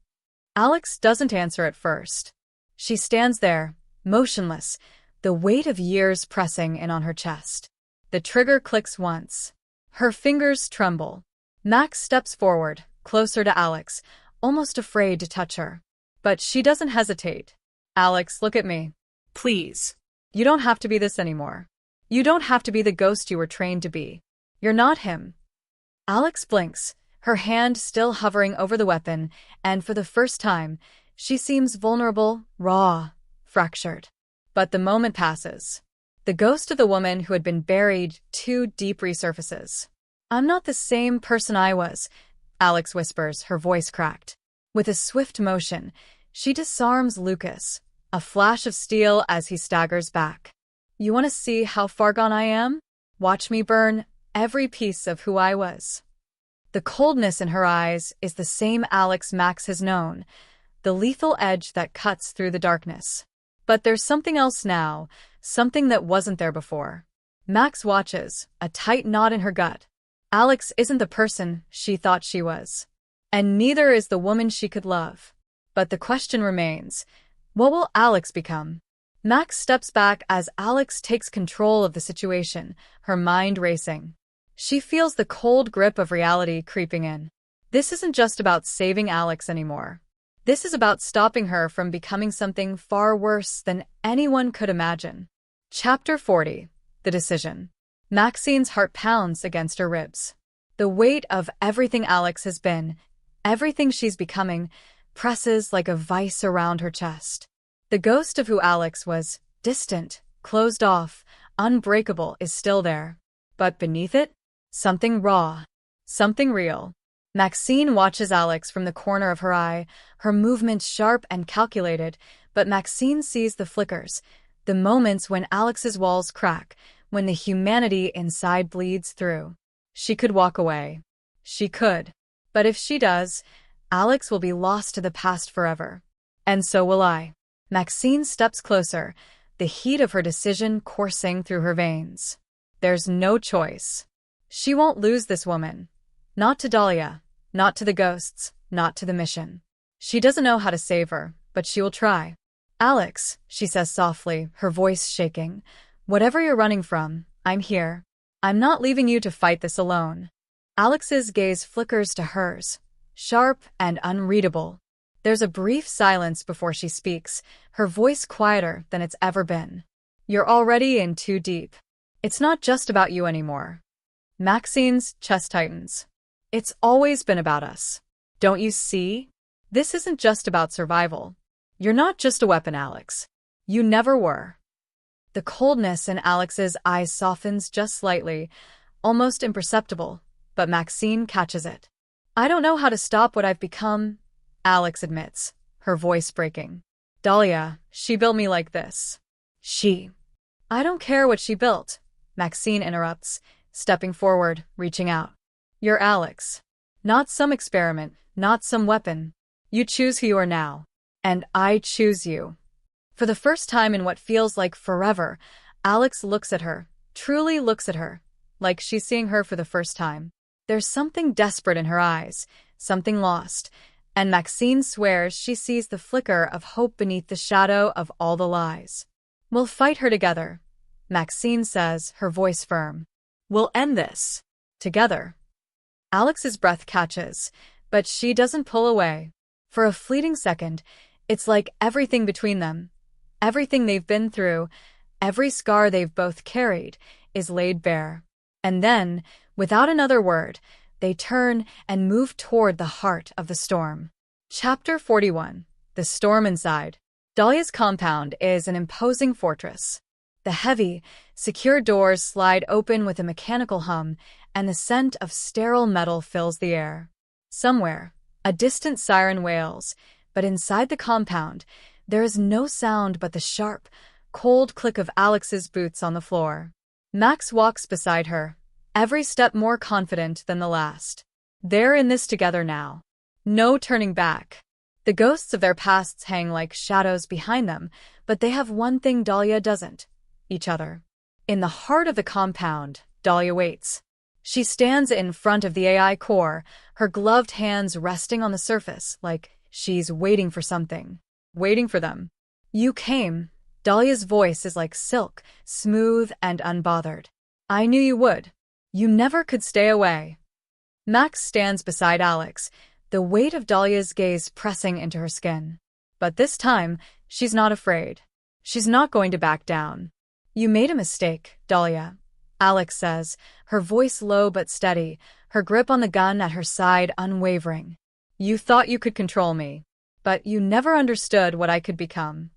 Alex doesn't answer at first. She stands there, motionless, the weight of years pressing in on her chest. The trigger clicks once. Her fingers tremble. Max steps forward, closer to Alex, almost afraid to touch her. But she doesn't hesitate. Alex, look at me. Please. You don't have to be this anymore. You don't have to be the ghost you were trained to be. You're not him. Alex blinks, her hand still hovering over the weapon, and for the first time, she seems vulnerable, raw, fractured. But the moment passes. The ghost of the woman who had been buried too deep resurfaces. I'm not the same person I was, Alex whispers, her voice cracked. With a swift motion, she disarms Lucas, a flash of steel as he staggers back. You want to see how far gone I am? Watch me burn every piece of who I was. The coldness in her eyes is the same Alex Max has known, the lethal edge that cuts through the darkness. But there's something else now, something that wasn't there before. Max watches, a tight knot in her gut. Alex isn't the person she thought she was. And neither is the woman she could love. But the question remains, what will Alex become? Max steps back as Alex takes control of the situation, her mind racing. She feels the cold grip of reality creeping in. This isn't just about saving Alex anymore. This is about stopping her from becoming something far worse than anyone could imagine. Chapter 40. The Decision. Maxine's heart pounds against her ribs. The weight of everything Alex has been, everything she's becoming, presses like a vice around her chest. The ghost of who Alex was, distant, closed off, unbreakable, is still there. But beneath it, Something raw. Something real. Maxine watches Alex from the corner of her eye, her movements sharp and calculated, but Maxine sees the flickers, the moments when Alex's walls crack, when the humanity inside bleeds through. She could walk away. She could. But if she does, Alex will be lost to the past forever. And so will I. Maxine steps closer, the heat of her decision coursing through her veins. There's no choice. She won't lose this woman. Not to Dahlia, not to the ghosts, not to the mission. She doesn't know how to save her, but she will try. Alex, she says softly, her voice shaking, whatever you're running from, I'm here. I'm not leaving you to fight this alone. Alex's gaze flickers to hers, sharp and unreadable. There's a brief silence before she speaks, her voice quieter than it's ever been. You're already in too deep. It's not just about you anymore. Maxine's chest tightens. It's always been about us. Don't you see? This isn't just about survival. You're not just a weapon, Alex. You never were. The coldness in Alex's eyes softens just slightly, almost imperceptible, but Maxine catches it. I don't know how to stop what I've become, Alex admits, her voice breaking. Dahlia, she built me like this. She. I don't care what she built, Maxine interrupts, stepping forward, reaching out. You're Alex. Not some experiment, not some weapon. You choose who you are now. And I choose you. For the first time in what feels like forever, Alex looks at her, truly looks at her, like she's seeing her for the first time. There's something desperate in her eyes, something lost, and Maxine swears she sees the flicker of hope beneath the shadow of all the lies. We'll fight her together, Maxine says, her voice firm. We'll end this. Together. Alex's breath catches, but she doesn't pull away. For a fleeting second, it's like everything between them, everything they've been through, every scar they've both carried, is laid bare. And then, without another word, they turn and move toward the heart of the storm. Chapter 41. The Storm Inside. Dahlia's compound is an imposing fortress. The heavy, secure doors slide open with a mechanical hum, and the scent of sterile metal fills the air. Somewhere, a distant siren wails, but inside the compound, there is no sound but the sharp, cold click of Alex's boots on the floor. Max walks beside her, every step more confident than the last. They're in this together now. No turning back. The ghosts of their pasts hang like shadows behind them, but they have one thing Dahlia doesn't: each other. In the heart of the compound, Dahlia waits. She stands in front of the AI core, her gloved hands resting on the surface, like she's waiting for something. Waiting for them. You came. Dahlia's voice is like silk, smooth and unbothered. I knew you would. You never could stay away. Max stands beside Alex, the weight of Dahlia's gaze pressing into her skin. But this time, she's not afraid. She's not going to back down. You made a mistake, Dahlia, Alex says, her voice low but steady, her grip on the gun at her side unwavering. You thought you could control me, but you never understood what I could become.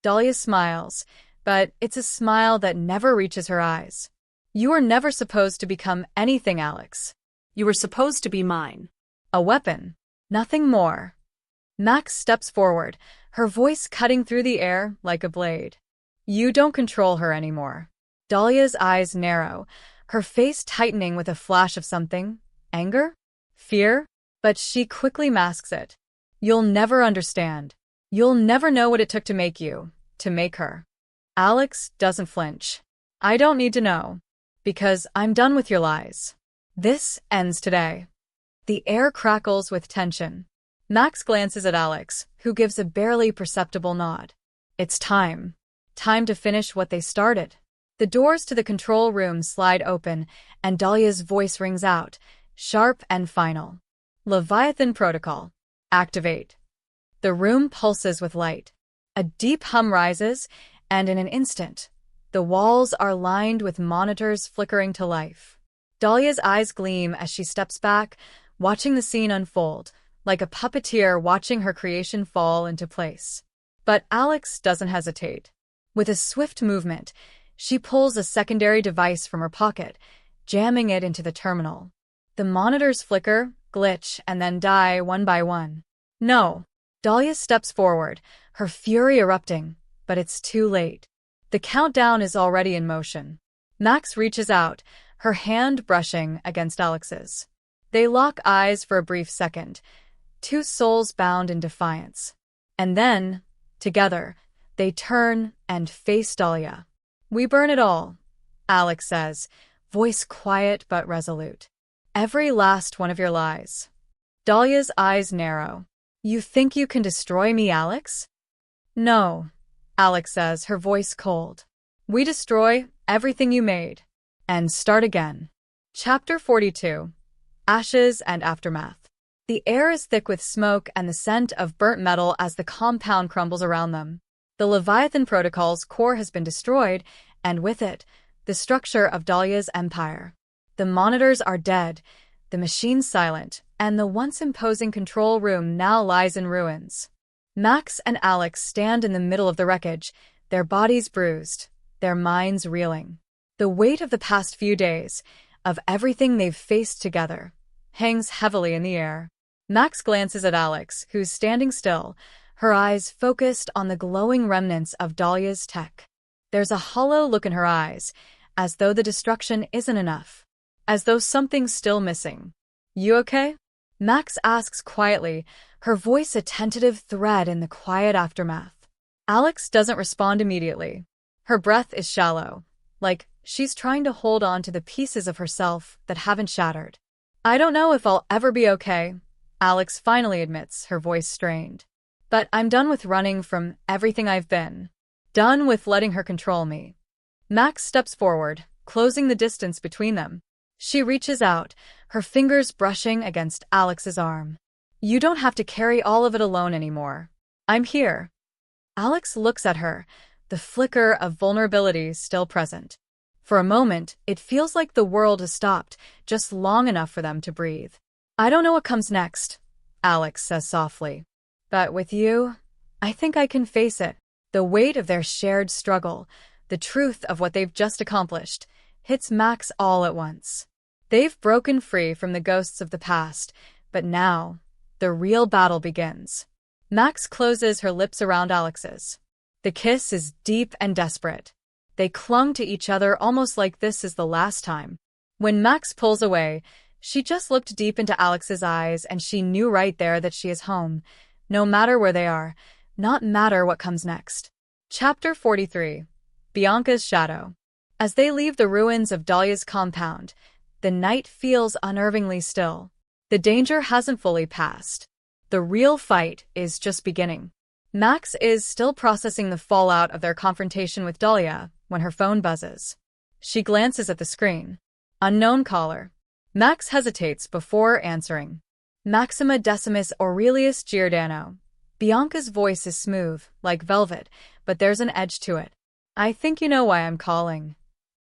Dahlia smiles, but it's a smile that never reaches her eyes. You were never supposed to become anything, Alex. You were supposed to be mine. A weapon. Nothing more. Max steps forward, her voice cutting through the air like a blade. You don't control her anymore. Dahlia's eyes narrow, her face tightening with a flash of something. Anger? Fear? But she quickly masks it. You'll never understand. You'll never know what it took to make you, to make her. Alex doesn't flinch. I don't need to know. Because I'm done with your lies. This ends today. The air crackles with tension. Max glances at Alex, who gives a barely perceptible nod. It's time. Time to finish what they started. The doors to the control room slide open, and Dahlia's voice rings out, sharp and final. Leviathan Protocol. Activate. The room pulses with light. A deep hum rises, and in an instant, the walls are lined with monitors flickering to life. Dahlia's eyes gleam as she steps back, watching the scene unfold, like a puppeteer watching her creation fall into place. But Alex doesn't hesitate. With a swift movement, she pulls a secondary device from her pocket, jamming it into the terminal. The monitors flicker, glitch, and then die one by one. No. Dahlia steps forward, her fury erupting, but it's too late. The countdown is already in motion. Max reaches out, her hand brushing against Alex's. They lock eyes for a brief second, two souls bound in defiance. And then, together, they turn and face Dahlia. "We burn it all," Alex says, voice quiet but resolute. "Every last one of your lies." Dahlia's eyes narrow. "You think you can destroy me, Alex?" "No," Alex says, her voice cold. "We destroy everything you made and start again." Chapter 42. Ashes and Aftermath. The air is thick with smoke and the scent of burnt metal as the compound crumbles around them. The Leviathan Protocol's core has been destroyed, and with it, the structure of Dahlia's empire. The monitors are dead, the machines silent, and the once imposing control room now lies in ruins. Max and Alex stand in the middle of the wreckage, their bodies bruised, their minds reeling. The weight of the past few days, of everything they've faced together, hangs heavily in the air. Max glances at Alex, who's standing still, her eyes focused on the glowing remnants of Dahlia's tech. There's a hollow look in her eyes, as though the destruction isn't enough, as though something's still missing. "You okay?" Max asks quietly, her voice a tentative thread in the quiet aftermath. Alex doesn't respond immediately. Her breath is shallow, like she's trying to hold on to the pieces of herself that haven't shattered. "I don't know if I'll ever be okay," Alex finally admits, her voice strained. "But I'm done with running from everything I've been. Done with letting her control me." Max steps forward, closing the distance between them. She reaches out, her fingers brushing against Alex's arm. "You don't have to carry all of it alone anymore. I'm here." Alex looks at her, the flicker of vulnerability still present. For a moment, it feels like the world has stopped, just long enough for them to breathe. "I don't know what comes next," Alex says softly. "But with you, I think I can face it." The weight of their shared struggle, the truth of what they've just accomplished, hits Max all at once. They've broken free from the ghosts of the past, but now, the real battle begins. Max closes her lips around Alex's. The kiss is deep and desperate. They clung to each other almost like this is the last time. When Max pulls away, she just looked deep into Alex's eyes and she knew right there that she is home, no matter where they are, not matter what comes next. Chapter 43. Bianca's Shadow. As they leave the ruins of Dahlia's compound, the night feels unnervingly still. The danger hasn't fully passed. The real fight is just beginning. Max is still processing the fallout of their confrontation with Dahlia when her phone buzzes. She glances at the screen. Unknown caller. Max hesitates before answering. Maxima Decimus Aurelius Giordano. Bianca's voice is smooth, like velvet, but there's an edge to it. "I think you know why I'm calling."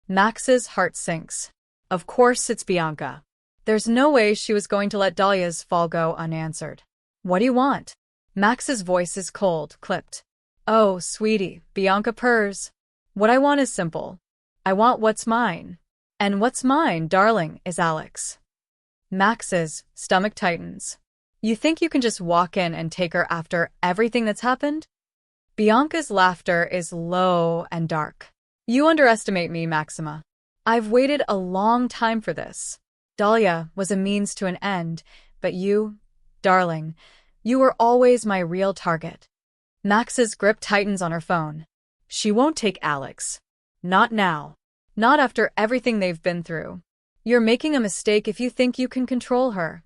Max's heart sinks. Of course it's Bianca. There's no way she was going to let Dahlia's fall go unanswered. "What do you want?" Max's voice is cold, clipped. "Oh, sweetie," Bianca purrs. "What I want is simple. I want what's mine." "And what's mine, darling, is Alex." Max's stomach tightens. "You think you can just walk in and take her after everything that's happened?" Bianca's laughter is low and dark. "You underestimate me, Maxima. I've waited a long time for this. Dahlia was a means to an end, but you, darling, you were always my real target." Max's grip tightens on her phone. She won't take Alex. Not now. Not after everything they've been through. "You're making a mistake if you think you can control her,"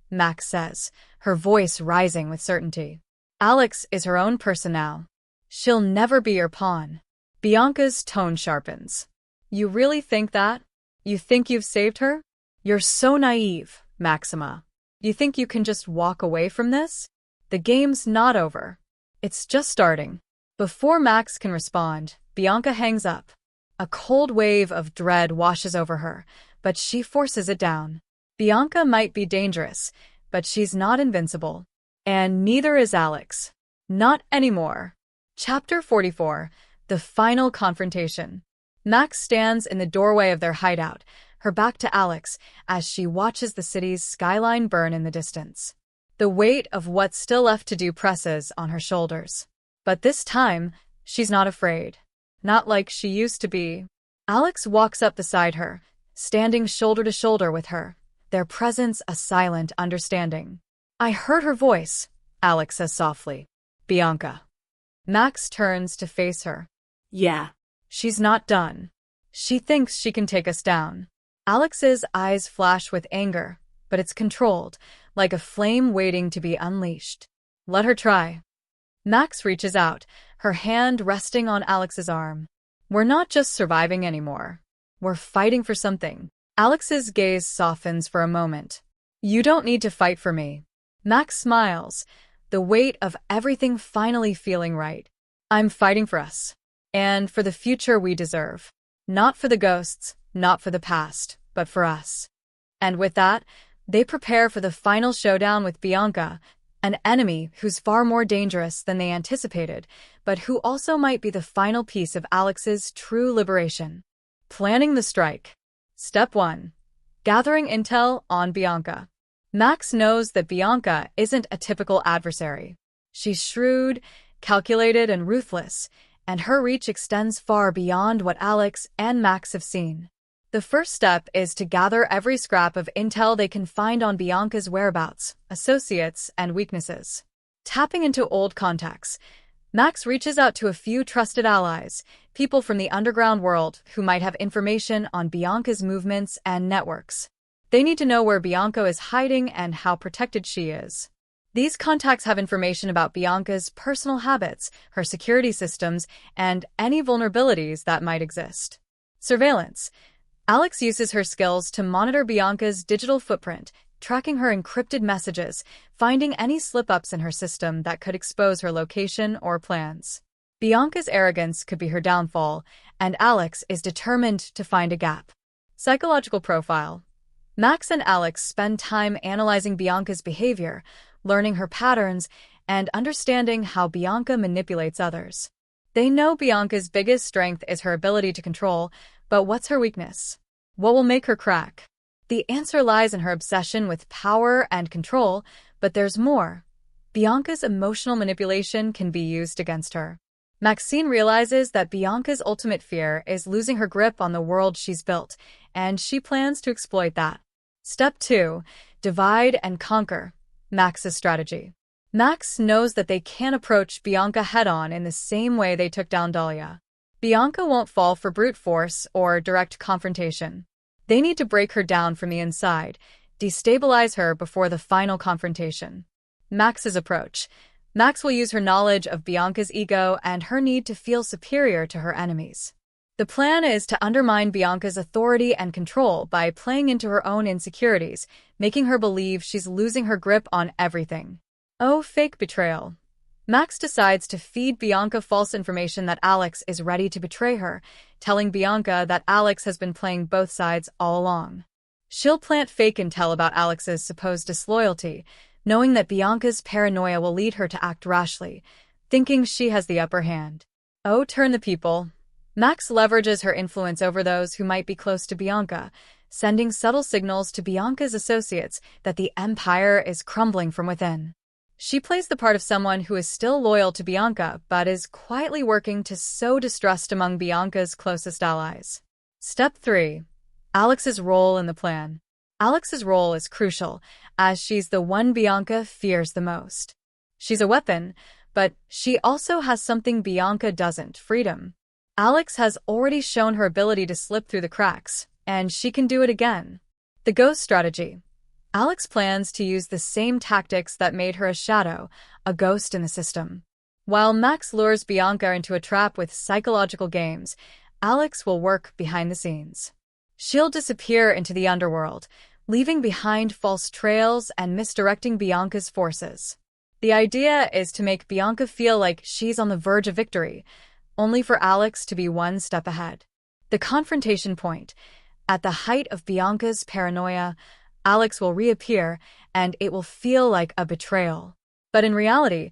Max says, her voice rising with certainty. "Alex is her own person now. She'll never be your pawn." Bianca's tone sharpens. "You really think that? You think you've saved her? You're so naive, Maxima. You think you can just walk away from this? The game's not over. It's just starting." Before Max can respond, Bianca hangs up. A cold wave of dread washes over her, but she forces it down. Bianca might be dangerous, but she's not invincible. And neither is Alex. Not anymore. Chapter 44. The Final Confrontation. Max stands in the doorway of their hideout, her back to Alex as she watches the city's skyline burn in the distance. The weight of what's still left to do presses on her shoulders. But this time, she's not afraid. Not like she used to be. Alex walks up beside her, standing shoulder to shoulder with her, their presence a silent understanding. "I heard her voice," Alex says softly. "Bianca." Max turns to face her. Yeah. She's not done. She thinks she can take us down. Alex's eyes flash with anger, but it's controlled, like a flame waiting to be unleashed. "Let her try." Max reaches out, her hand resting on Alex's arm. "We're not just surviving anymore. We're fighting for something." Alex's gaze softens for a moment. "You don't need to fight for me." Max smiles, the weight of everything finally feeling right. "I'm fighting for us. And for the future we deserve. Not for the ghosts, not for the past, but for us." And with that, they prepare for the final showdown with Bianca, an enemy who's far more dangerous than they anticipated, but who also might be the final piece of Alex's true liberation. Planning the strike. Step 1. Gathering intel on Bianca. Max knows that Bianca isn't a typical adversary. She's shrewd, calculated, and ruthless, and her reach extends far beyond what Alex and Max have seen. The first step is to gather every scrap of intel they can find on Bianca's whereabouts, associates, and weaknesses. Tapping into old contacts, Max reaches out to a few trusted allies, people from the underground world who might have information on Bianca's movements and networks. They need to know where Bianca is hiding and how protected she is. These contacts have information about Bianca's personal habits, her security systems, and any vulnerabilities that might exist. Surveillance. Alex uses her skills to monitor Bianca's digital footprint, tracking her encrypted messages, finding any slip-ups in her system that could expose her location or plans. Bianca's arrogance could be her downfall, and Alex is determined to find a gap. Psychological profile. Max and Alex spend time analyzing Bianca's behavior, learning her patterns, and understanding how Bianca manipulates others. They know Bianca's biggest strength is her ability to control, but what's her weakness? What will make her crack? The answer lies in her obsession with power and control, but there's more. Bianca's emotional manipulation can be used against her. Maxine realizes that Bianca's ultimate fear is losing her grip on the world she's built, and she plans to exploit that. Step 2. Divide and conquer. Max's strategy. Max knows that they can't approach Bianca head-on in the same way they took down Dahlia. Bianca won't fall for brute force or direct confrontation. They need to break her down from the inside, destabilize her before the final confrontation. Max's approach. Max will use her knowledge of Bianca's ego and her need to feel superior to her enemies. The plan is to undermine Bianca's authority and control by playing into her own insecurities, making her believe she's losing her grip on everything. Oh, fake betrayal. Max decides to feed Bianca false information that Alex is ready to betray her, telling Bianca that Alex has been playing both sides all along. She'll plant fake intel about Alex's supposed disloyalty, knowing that Bianca's paranoia will lead her to act rashly, thinking she has the upper hand. Oh, turn the people. Max leverages her influence over those who might be close to Bianca, sending subtle signals to Bianca's associates that the empire is crumbling from within. She plays the part of someone who is still loyal to Bianca but is quietly working to sow distrust among Bianca's closest allies. Step 3. Alex's role in the plan. Alex's role is crucial, as she's the one Bianca fears the most. She's a weapon, but she also has something Bianca doesn't: freedom. Alex has already shown her ability to slip through the cracks, and she can do it again. The ghost strategy. Alex plans to use the same tactics that made her a shadow, a ghost in the system. While Max lures Bianca into a trap with psychological games, Alex will work behind the scenes. She'll disappear into the underworld, leaving behind false trails and misdirecting Bianca's forces. The idea is to make Bianca feel like she's on the verge of victory, only for Alex to be one step ahead. The confrontation point. At the height of Bianca's paranoia, Alex will reappear, and it will feel like a betrayal. But in reality,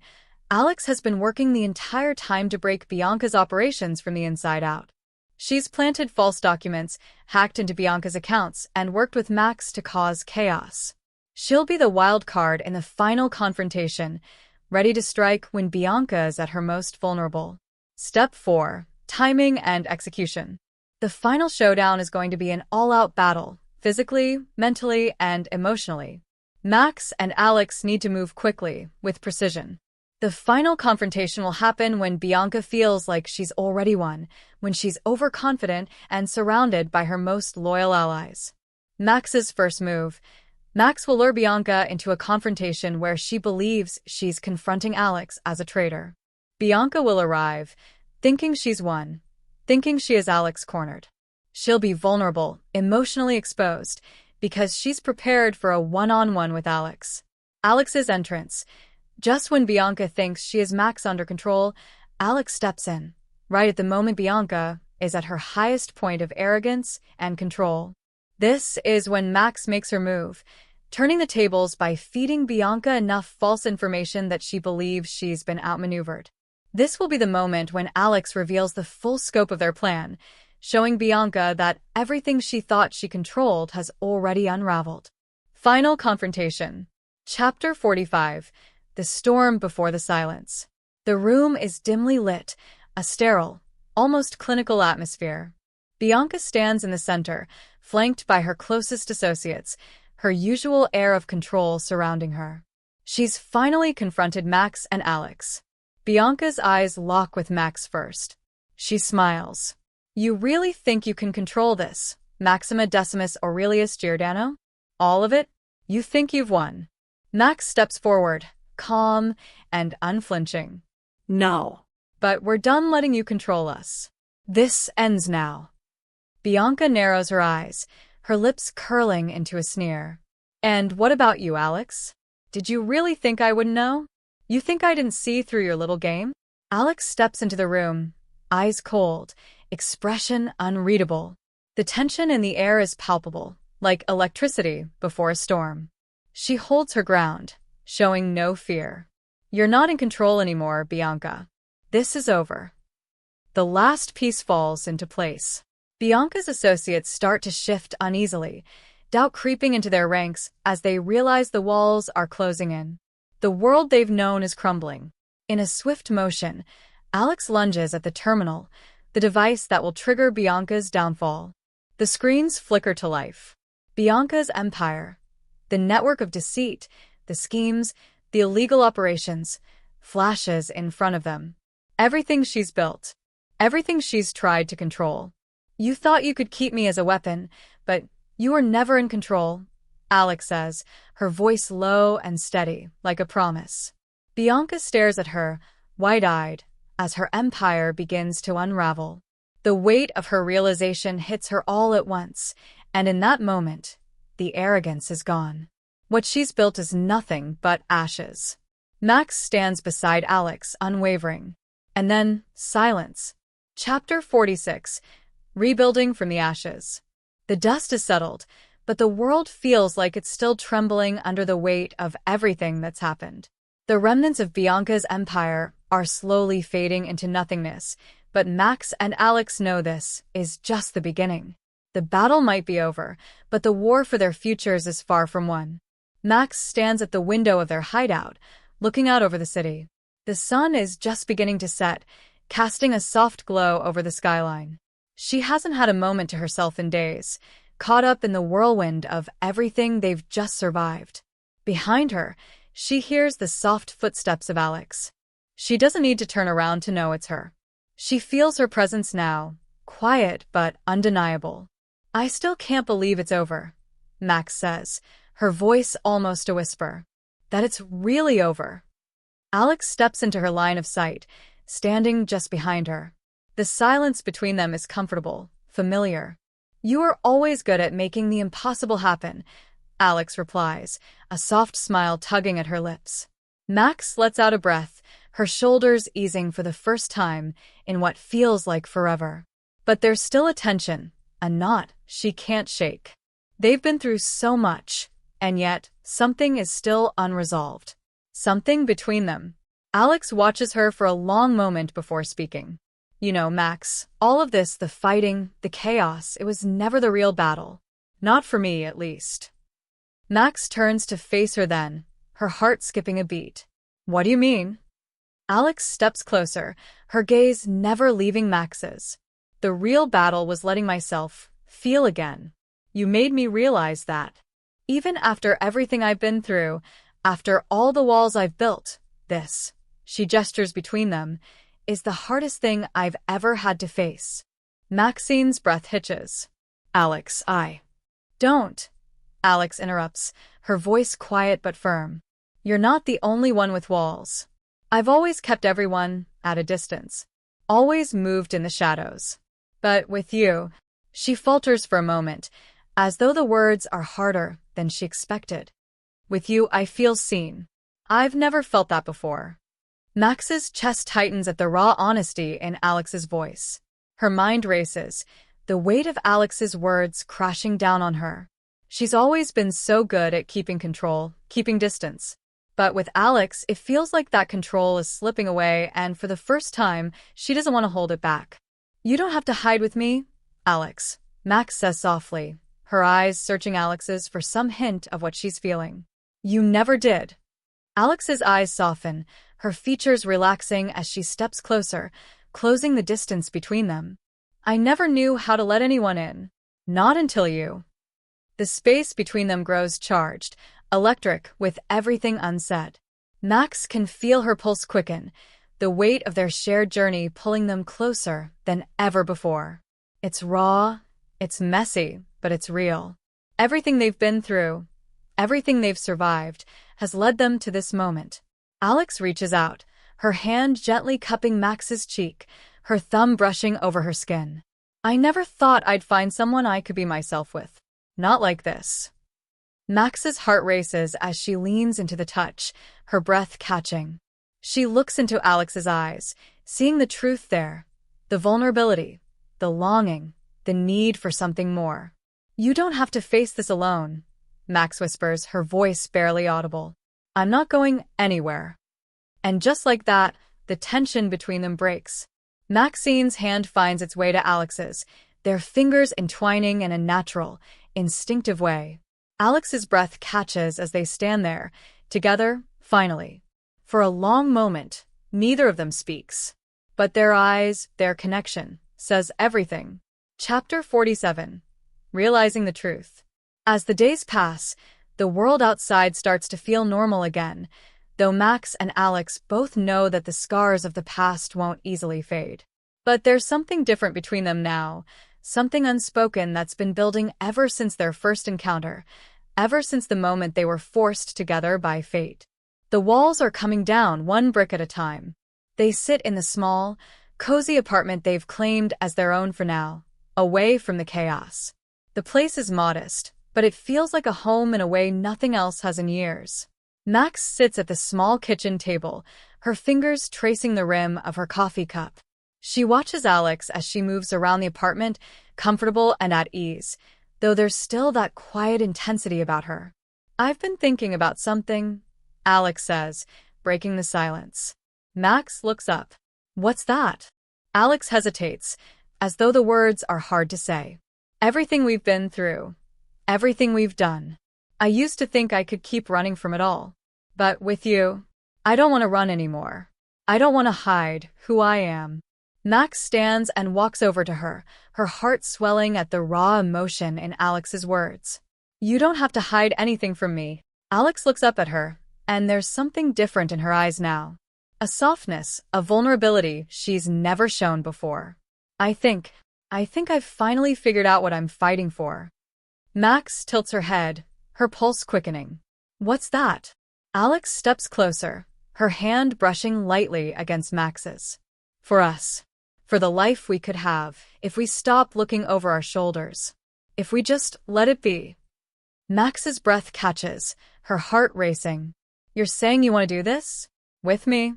Alex has been working the entire time to break Bianca's operations from the inside out. She's planted false documents, hacked into Bianca's accounts, and worked with Max to cause chaos. She'll be the wild card in the final confrontation, ready to strike when Bianca is at her most vulnerable. Step 4. Timing and execution. The final showdown is going to be an all-out battle, physically, mentally, and emotionally. Max and Alex need to move quickly, with precision. The final confrontation will happen when Bianca feels like she's already won, when she's overconfident and surrounded by her most loyal allies. Max's first move. Max will lure Bianca into a confrontation where she believes she's confronting Alex as a traitor. Bianca will arrive, thinking she's won, thinking she has Alex cornered. She'll be vulnerable, emotionally exposed, because she's prepared for a one-on-one with Alex. Alex's entrance. Just when Bianca thinks she has Max under control, Alex steps in, right at the moment Bianca is at her highest point of arrogance and control. This is when Max makes her move, turning the tables by feeding Bianca enough false information that she believes she's been outmaneuvered. This will be the moment when Alex reveals the full scope of their plan, showing Bianca that everything she thought she controlled has already unraveled. Final confrontation. Chapter 45. The storm before the silence. The room is dimly lit, a sterile, almost clinical atmosphere. Bianca stands in the center, flanked by her closest associates, her usual air of control surrounding her. She's finally confronted Max and Alex. Bianca's eyes lock with Max first. She smiles. You really think you can control this, Maxima Decimus Aurelius Giordano? All of it? You think you've won? Max steps forward, calm and unflinching. No. But we're done letting you control us. This ends now. Bianca narrows her eyes, her lips curling into a sneer. And what about you, Alex? Did you really think I wouldn't know? You think I didn't see through your little game? Alex steps into the room, eyes cold, expression unreadable. The tension in the air is palpable, like electricity before a storm. She holds her ground, showing no fear. You're not in control anymore, Bianca. This is over. The last piece falls into place. Bianca's associates start to shift uneasily, doubt creeping into their ranks as they realize the walls are closing in. The world they've known is crumbling. In a swift motion, Alex lunges at the terminal, the device that will trigger Bianca's downfall. The screens flicker to life. Bianca's empire, the network of deceit, the schemes, the illegal operations, flashes in front of them. Everything she's built, everything she's tried to control. You thought you could keep me as a weapon, but you were never in control, Alex says, her voice low and steady, like a promise. Bianca stares at her, wide-eyed, as her empire begins to unravel. The weight of her realization hits her all at once, and in that moment, the arrogance is gone. What she's built is nothing but ashes. Max stands beside Alex, unwavering. And then, silence. Chapter 46. Rebuilding from the ashes. The dust is settled, but the world feels like it's still trembling under the weight of everything that's happened. The remnants of Bianca's empire are slowly fading into nothingness, but Max and Alex know this is just the beginning. The battle might be over, but the war for their futures is far from won. Max stands at the window of their hideout, looking out over the city. The sun is just beginning to set, casting a soft glow over the skyline. She hasn't had a moment to herself in days, caught up in the whirlwind of everything they've just survived. Behind her, she hears the soft footsteps of Alex. She doesn't need to turn around to know it's her. She feels her presence now, quiet but undeniable. I still can't believe it's over, Max says, her voice almost a whisper. That it's really over. Alex steps into her line of sight, standing just behind her. The silence between them is comfortable, familiar. You are always good at making the impossible happen, Alex replies, a soft smile tugging at her lips. Max lets out a breath, her shoulders easing for the first time in what feels like forever. But there's still a tension, a knot she can't shake. They've been through so much, and yet something is still unresolved. Something between them. Alex watches her for a long moment before speaking. You know, Max, all of this, the fighting, the chaos, it was never the real battle. Not for me, at least. Max turns to face her then, her heart skipping a beat. What do you mean? Alex steps closer, her gaze never leaving Max's. The real battle was letting myself feel again. You made me realize that. Even after everything I've been through, after all the walls I've built, this, she gestures between them, is the hardest thing I've ever had to face. Maxine's breath hitches. Alex, Don't. Alex interrupts, her voice quiet but firm. You're not the only one with walls. I've always kept everyone at a distance. Always moved in the shadows. But with you, she falters for a moment, as though the words are harder than she expected. With you, I feel seen. I've never felt that before. Max's chest tightens at the raw honesty in Alex's voice. Her mind races, the weight of Alex's words crashing down on her. She's always been so good at keeping control, keeping distance. But with Alex, it feels like that control is slipping away, and for the first time, she doesn't want to hold it back. You don't have to hide with me, Alex, Max says softly, her eyes searching Alex's for some hint of what she's feeling. You never did. Alex's eyes soften, her features relaxing as she steps closer, closing the distance between them. I never knew how to let anyone in. Not until you. The space between them grows charged, electric, with everything unsaid. Max can feel her pulse quicken, the weight of their shared journey pulling them closer than ever before. It's raw, it's messy, but it's real. Everything they've been through, everything they've survived, has led them to this moment. Alex reaches out, her hand gently cupping Max's cheek, her thumb brushing over her skin. I never thought I'd find someone I could be myself with. Not like this. Max's heart races as she leans into the touch, her breath catching. She looks into Alex's eyes, seeing the truth there, the vulnerability, the longing, the need for something more. You don't have to face this alone, Max whispers, her voice barely audible. I'm not going anywhere. And just like that, the tension between them breaks. Maxine's hand finds its way to Alex's, their fingers entwining in a natural, instinctive way. Alex's breath catches as they stand there, together, finally. For a long moment, neither of them speaks. But their eyes, their connection, says everything. Chapter 47. Realizing the truth. As the days pass, the world outside starts to feel normal again, though Max and Alex both know that the scars of the past won't easily fade. But there's something different between them now, something unspoken that's been building ever since their first encounter, ever since the moment they were forced together by fate. The walls are coming down one brick at a time. They sit in the small, cozy apartment they've claimed as their own for now, away from the chaos. The place is modest, but it feels like a home in a way nothing else has in years. Max sits at the small kitchen table, her fingers tracing the rim of her coffee cup. She watches Alex as she moves around the apartment, comfortable and at ease, though there's still that quiet intensity about her. I've been thinking about something, Alex says, breaking the silence. Max looks up. What's that? Alex hesitates, as though the words are hard to say. Everything we've been through. Everything we've done. I used to think I could keep running from it all. But with you, I don't want to run anymore. I don't want to hide who I am. Max stands and walks over to her, her heart swelling at the raw emotion in Alex's words. You don't have to hide anything from me. Alex looks up at her, and there's something different in her eyes now. A softness, a vulnerability she's never shown before. I think I've finally figured out what I'm fighting for. Max tilts her head, her pulse quickening. What's that? Alex steps closer, her hand brushing lightly against Max's. For us. For the life we could have, if we stop looking over our shoulders. If we just let it be. Max's breath catches, her heart racing. You're saying you want to do this? With me?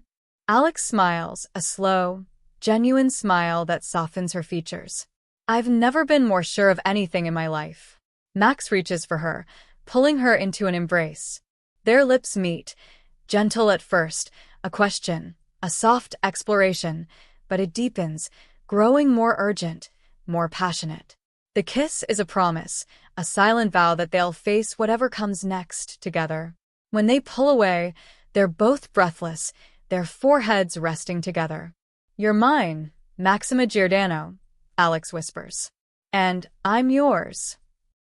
Alex smiles, a slow, genuine smile that softens her features. I've never been more sure of anything in my life. Max reaches for her, pulling her into an embrace. Their lips meet, gentle at first, a question, a soft exploration, but it deepens, growing more urgent, more passionate. The kiss is a promise, a silent vow that they'll face whatever comes next together. When they pull away, they're both breathless, their foreheads resting together. "You're mine, Maxima Giordano," Alex whispers. "And I'm yours."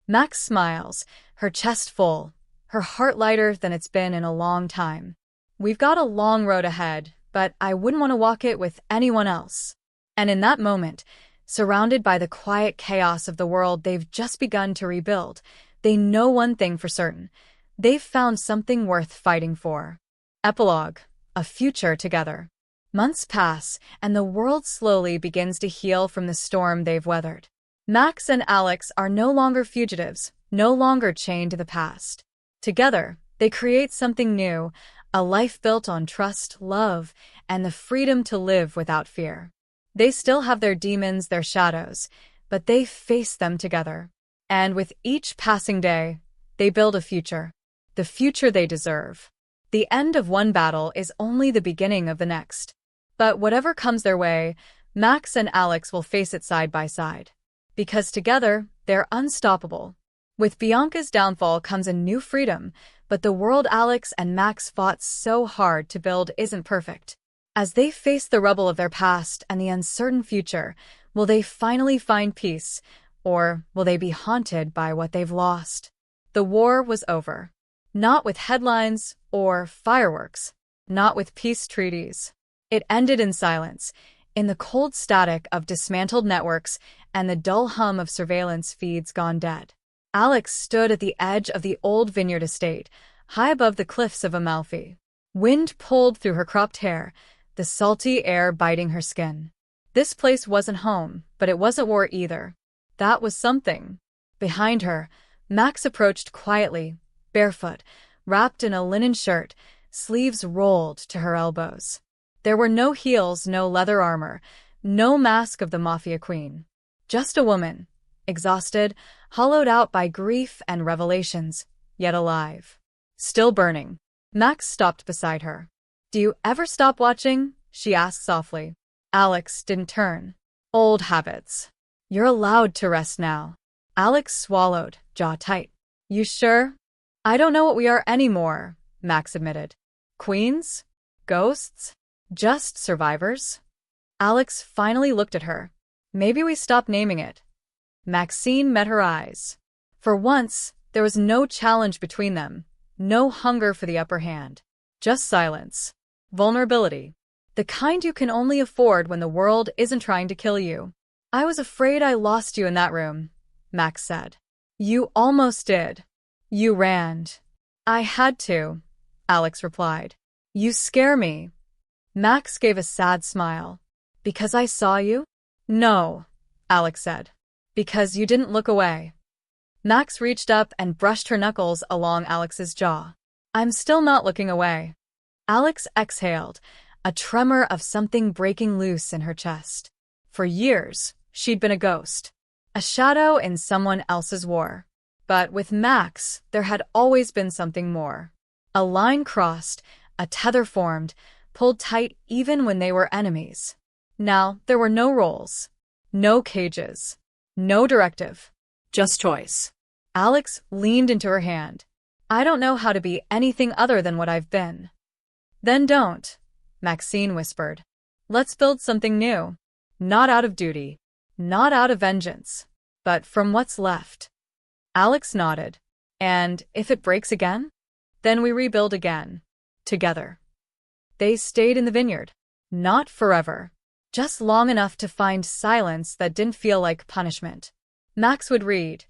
Max smiles, her chest full, her heart lighter than it's been in a long time. "We've got a long road ahead, but I wouldn't want to walk it with anyone else." And in that moment, surrounded by the quiet chaos of the world they've just begun to rebuild, they know one thing for certain. They've found something worth fighting for. Epilogue: a future together. Months pass, and the world slowly begins to heal from the storm they've weathered. Max and Alex are no longer fugitives, no longer chained to the past. Together, they create something new, a life built on trust, love, and the freedom to live without fear. They still have their demons, their shadows, but they face them together. And with each passing day, they build a future. The future they deserve. The end of one battle is only the beginning of the next. But whatever comes their way, Max and Alex will face it side by side. Because together, they're unstoppable. With Bianca's downfall comes a new freedom, but the world Alex and Max fought so hard to build isn't perfect. As they face the rubble of their past and the uncertain future, will they finally find peace, or will they be haunted by what they've lost? The war was over. Not with headlines or fireworks, not with peace treaties. It ended in silence, in the cold static of dismantled networks and the dull hum of surveillance feeds gone dead. Alex stood at the edge of the old vineyard estate, high above the cliffs of Amalfi. Wind pulled through her cropped hair, the salty air biting her skin. This place wasn't home, but it wasn't war either. That was something. Behind her, Max approached quietly, barefoot, wrapped in a linen shirt, sleeves rolled to her elbows. There were no heels, no leather armor, no mask of the Mafia Queen. Just a woman, exhausted, hollowed out by grief and revelations, yet alive. Still burning. Max stopped beside her. "Do you ever stop watching?" she asked softly. Alex didn't turn. "Old habits. You're allowed to rest now." Alex swallowed, jaw tight. "You sure?" "I don't know what we are anymore," Max admitted. "Queens? Ghosts? Just survivors?" Alex finally looked at her. "Maybe we stop naming it." Maxine met her eyes. For once, there was no challenge between them, no hunger for the upper hand. Just silence. Vulnerability. The kind you can only afford when the world isn't trying to kill you. "I was afraid I lost you in that room," Max said. "You almost did. You ran." "I had to," Alex replied. "You scare me." Max gave a sad smile. "Because I saw you?" "No," Alex said. "Because you didn't look away." Max reached up and brushed her knuckles along Alex's jaw. "I'm still not looking away." Alex exhaled, a tremor of something breaking loose in her chest. For years, she'd been a ghost, a shadow in someone else's war. But with Max, there had always been something more. A line crossed, a tether formed, pulled tight even when they were enemies. Now, there were no roles, no cages, no directive. Just choice. Alex leaned into her hand. "I don't know how to be anything other than what I've been." "Then don't," Maxine whispered. "Let's build something new. Not out of duty, not out of vengeance, but from what's left." Alex nodded. "And if it breaks again? Then we rebuild again. Together." They stayed in the vineyard. Not forever. Just long enough to find silence that didn't feel like punishment. Max would read,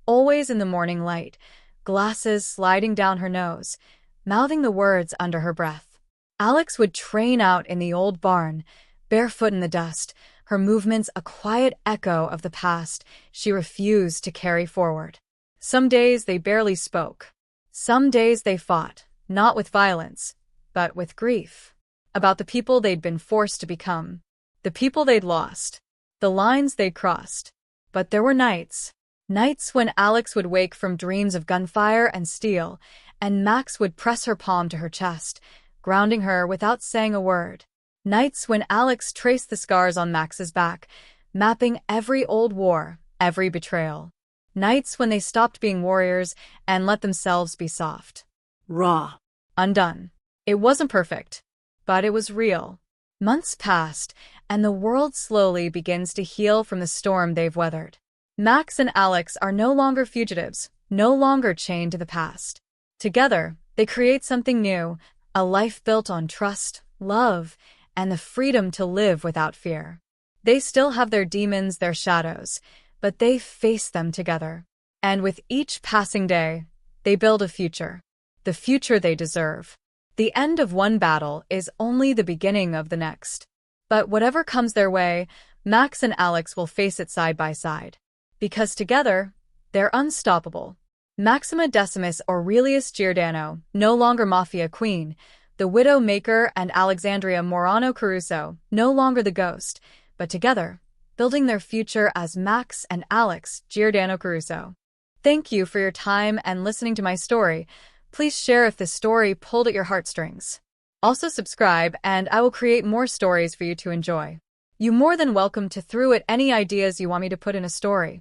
always in the morning light, glasses sliding down her nose, mouthing the words under her breath. Alex would train out in the old barn, barefoot in the dust, her movements a quiet echo of the past she refused to carry forward. Some days they barely spoke. Some days they fought, not with violence, but with grief. About the people they'd been forced to become. The people they'd lost. The lines they'd crossed. But there were nights. Nights when Alex would wake from dreams of gunfire and steel, and Max would press her palm to her chest, grounding her without saying a word. Nights when Alex traced the scars on Max's back, mapping every old war, every betrayal. Nights when they stopped being warriors and let themselves be soft. Raw. Undone. It wasn't perfect, but it was real. Months passed, and the world slowly begins to heal from the storm they've weathered. Max and Alex are no longer fugitives, no longer chained to the past. Together, they create something new, a life built on trust, love, and the freedom to live without fear. They still have their demons, their shadows, but they face them together. And with each passing day, they build a future. The future they deserve. The end of one battle is only the beginning of the next. But whatever comes their way, Max and Alex will face it side by side. Because together, they're unstoppable. Maxima Decimus Aurelius Giordano, no longer Mafia Queen, the Widow Maker, and Alexandria Morano Caruso, no longer the ghost, but together, building their future as Max and Alex Giordano Caruso. Thank you for your time and listening to my story. Please share if this story pulled at your heartstrings. Also subscribe, and I will create more stories for you to enjoy. You're more than welcome to throw at any ideas you want me to put in a story.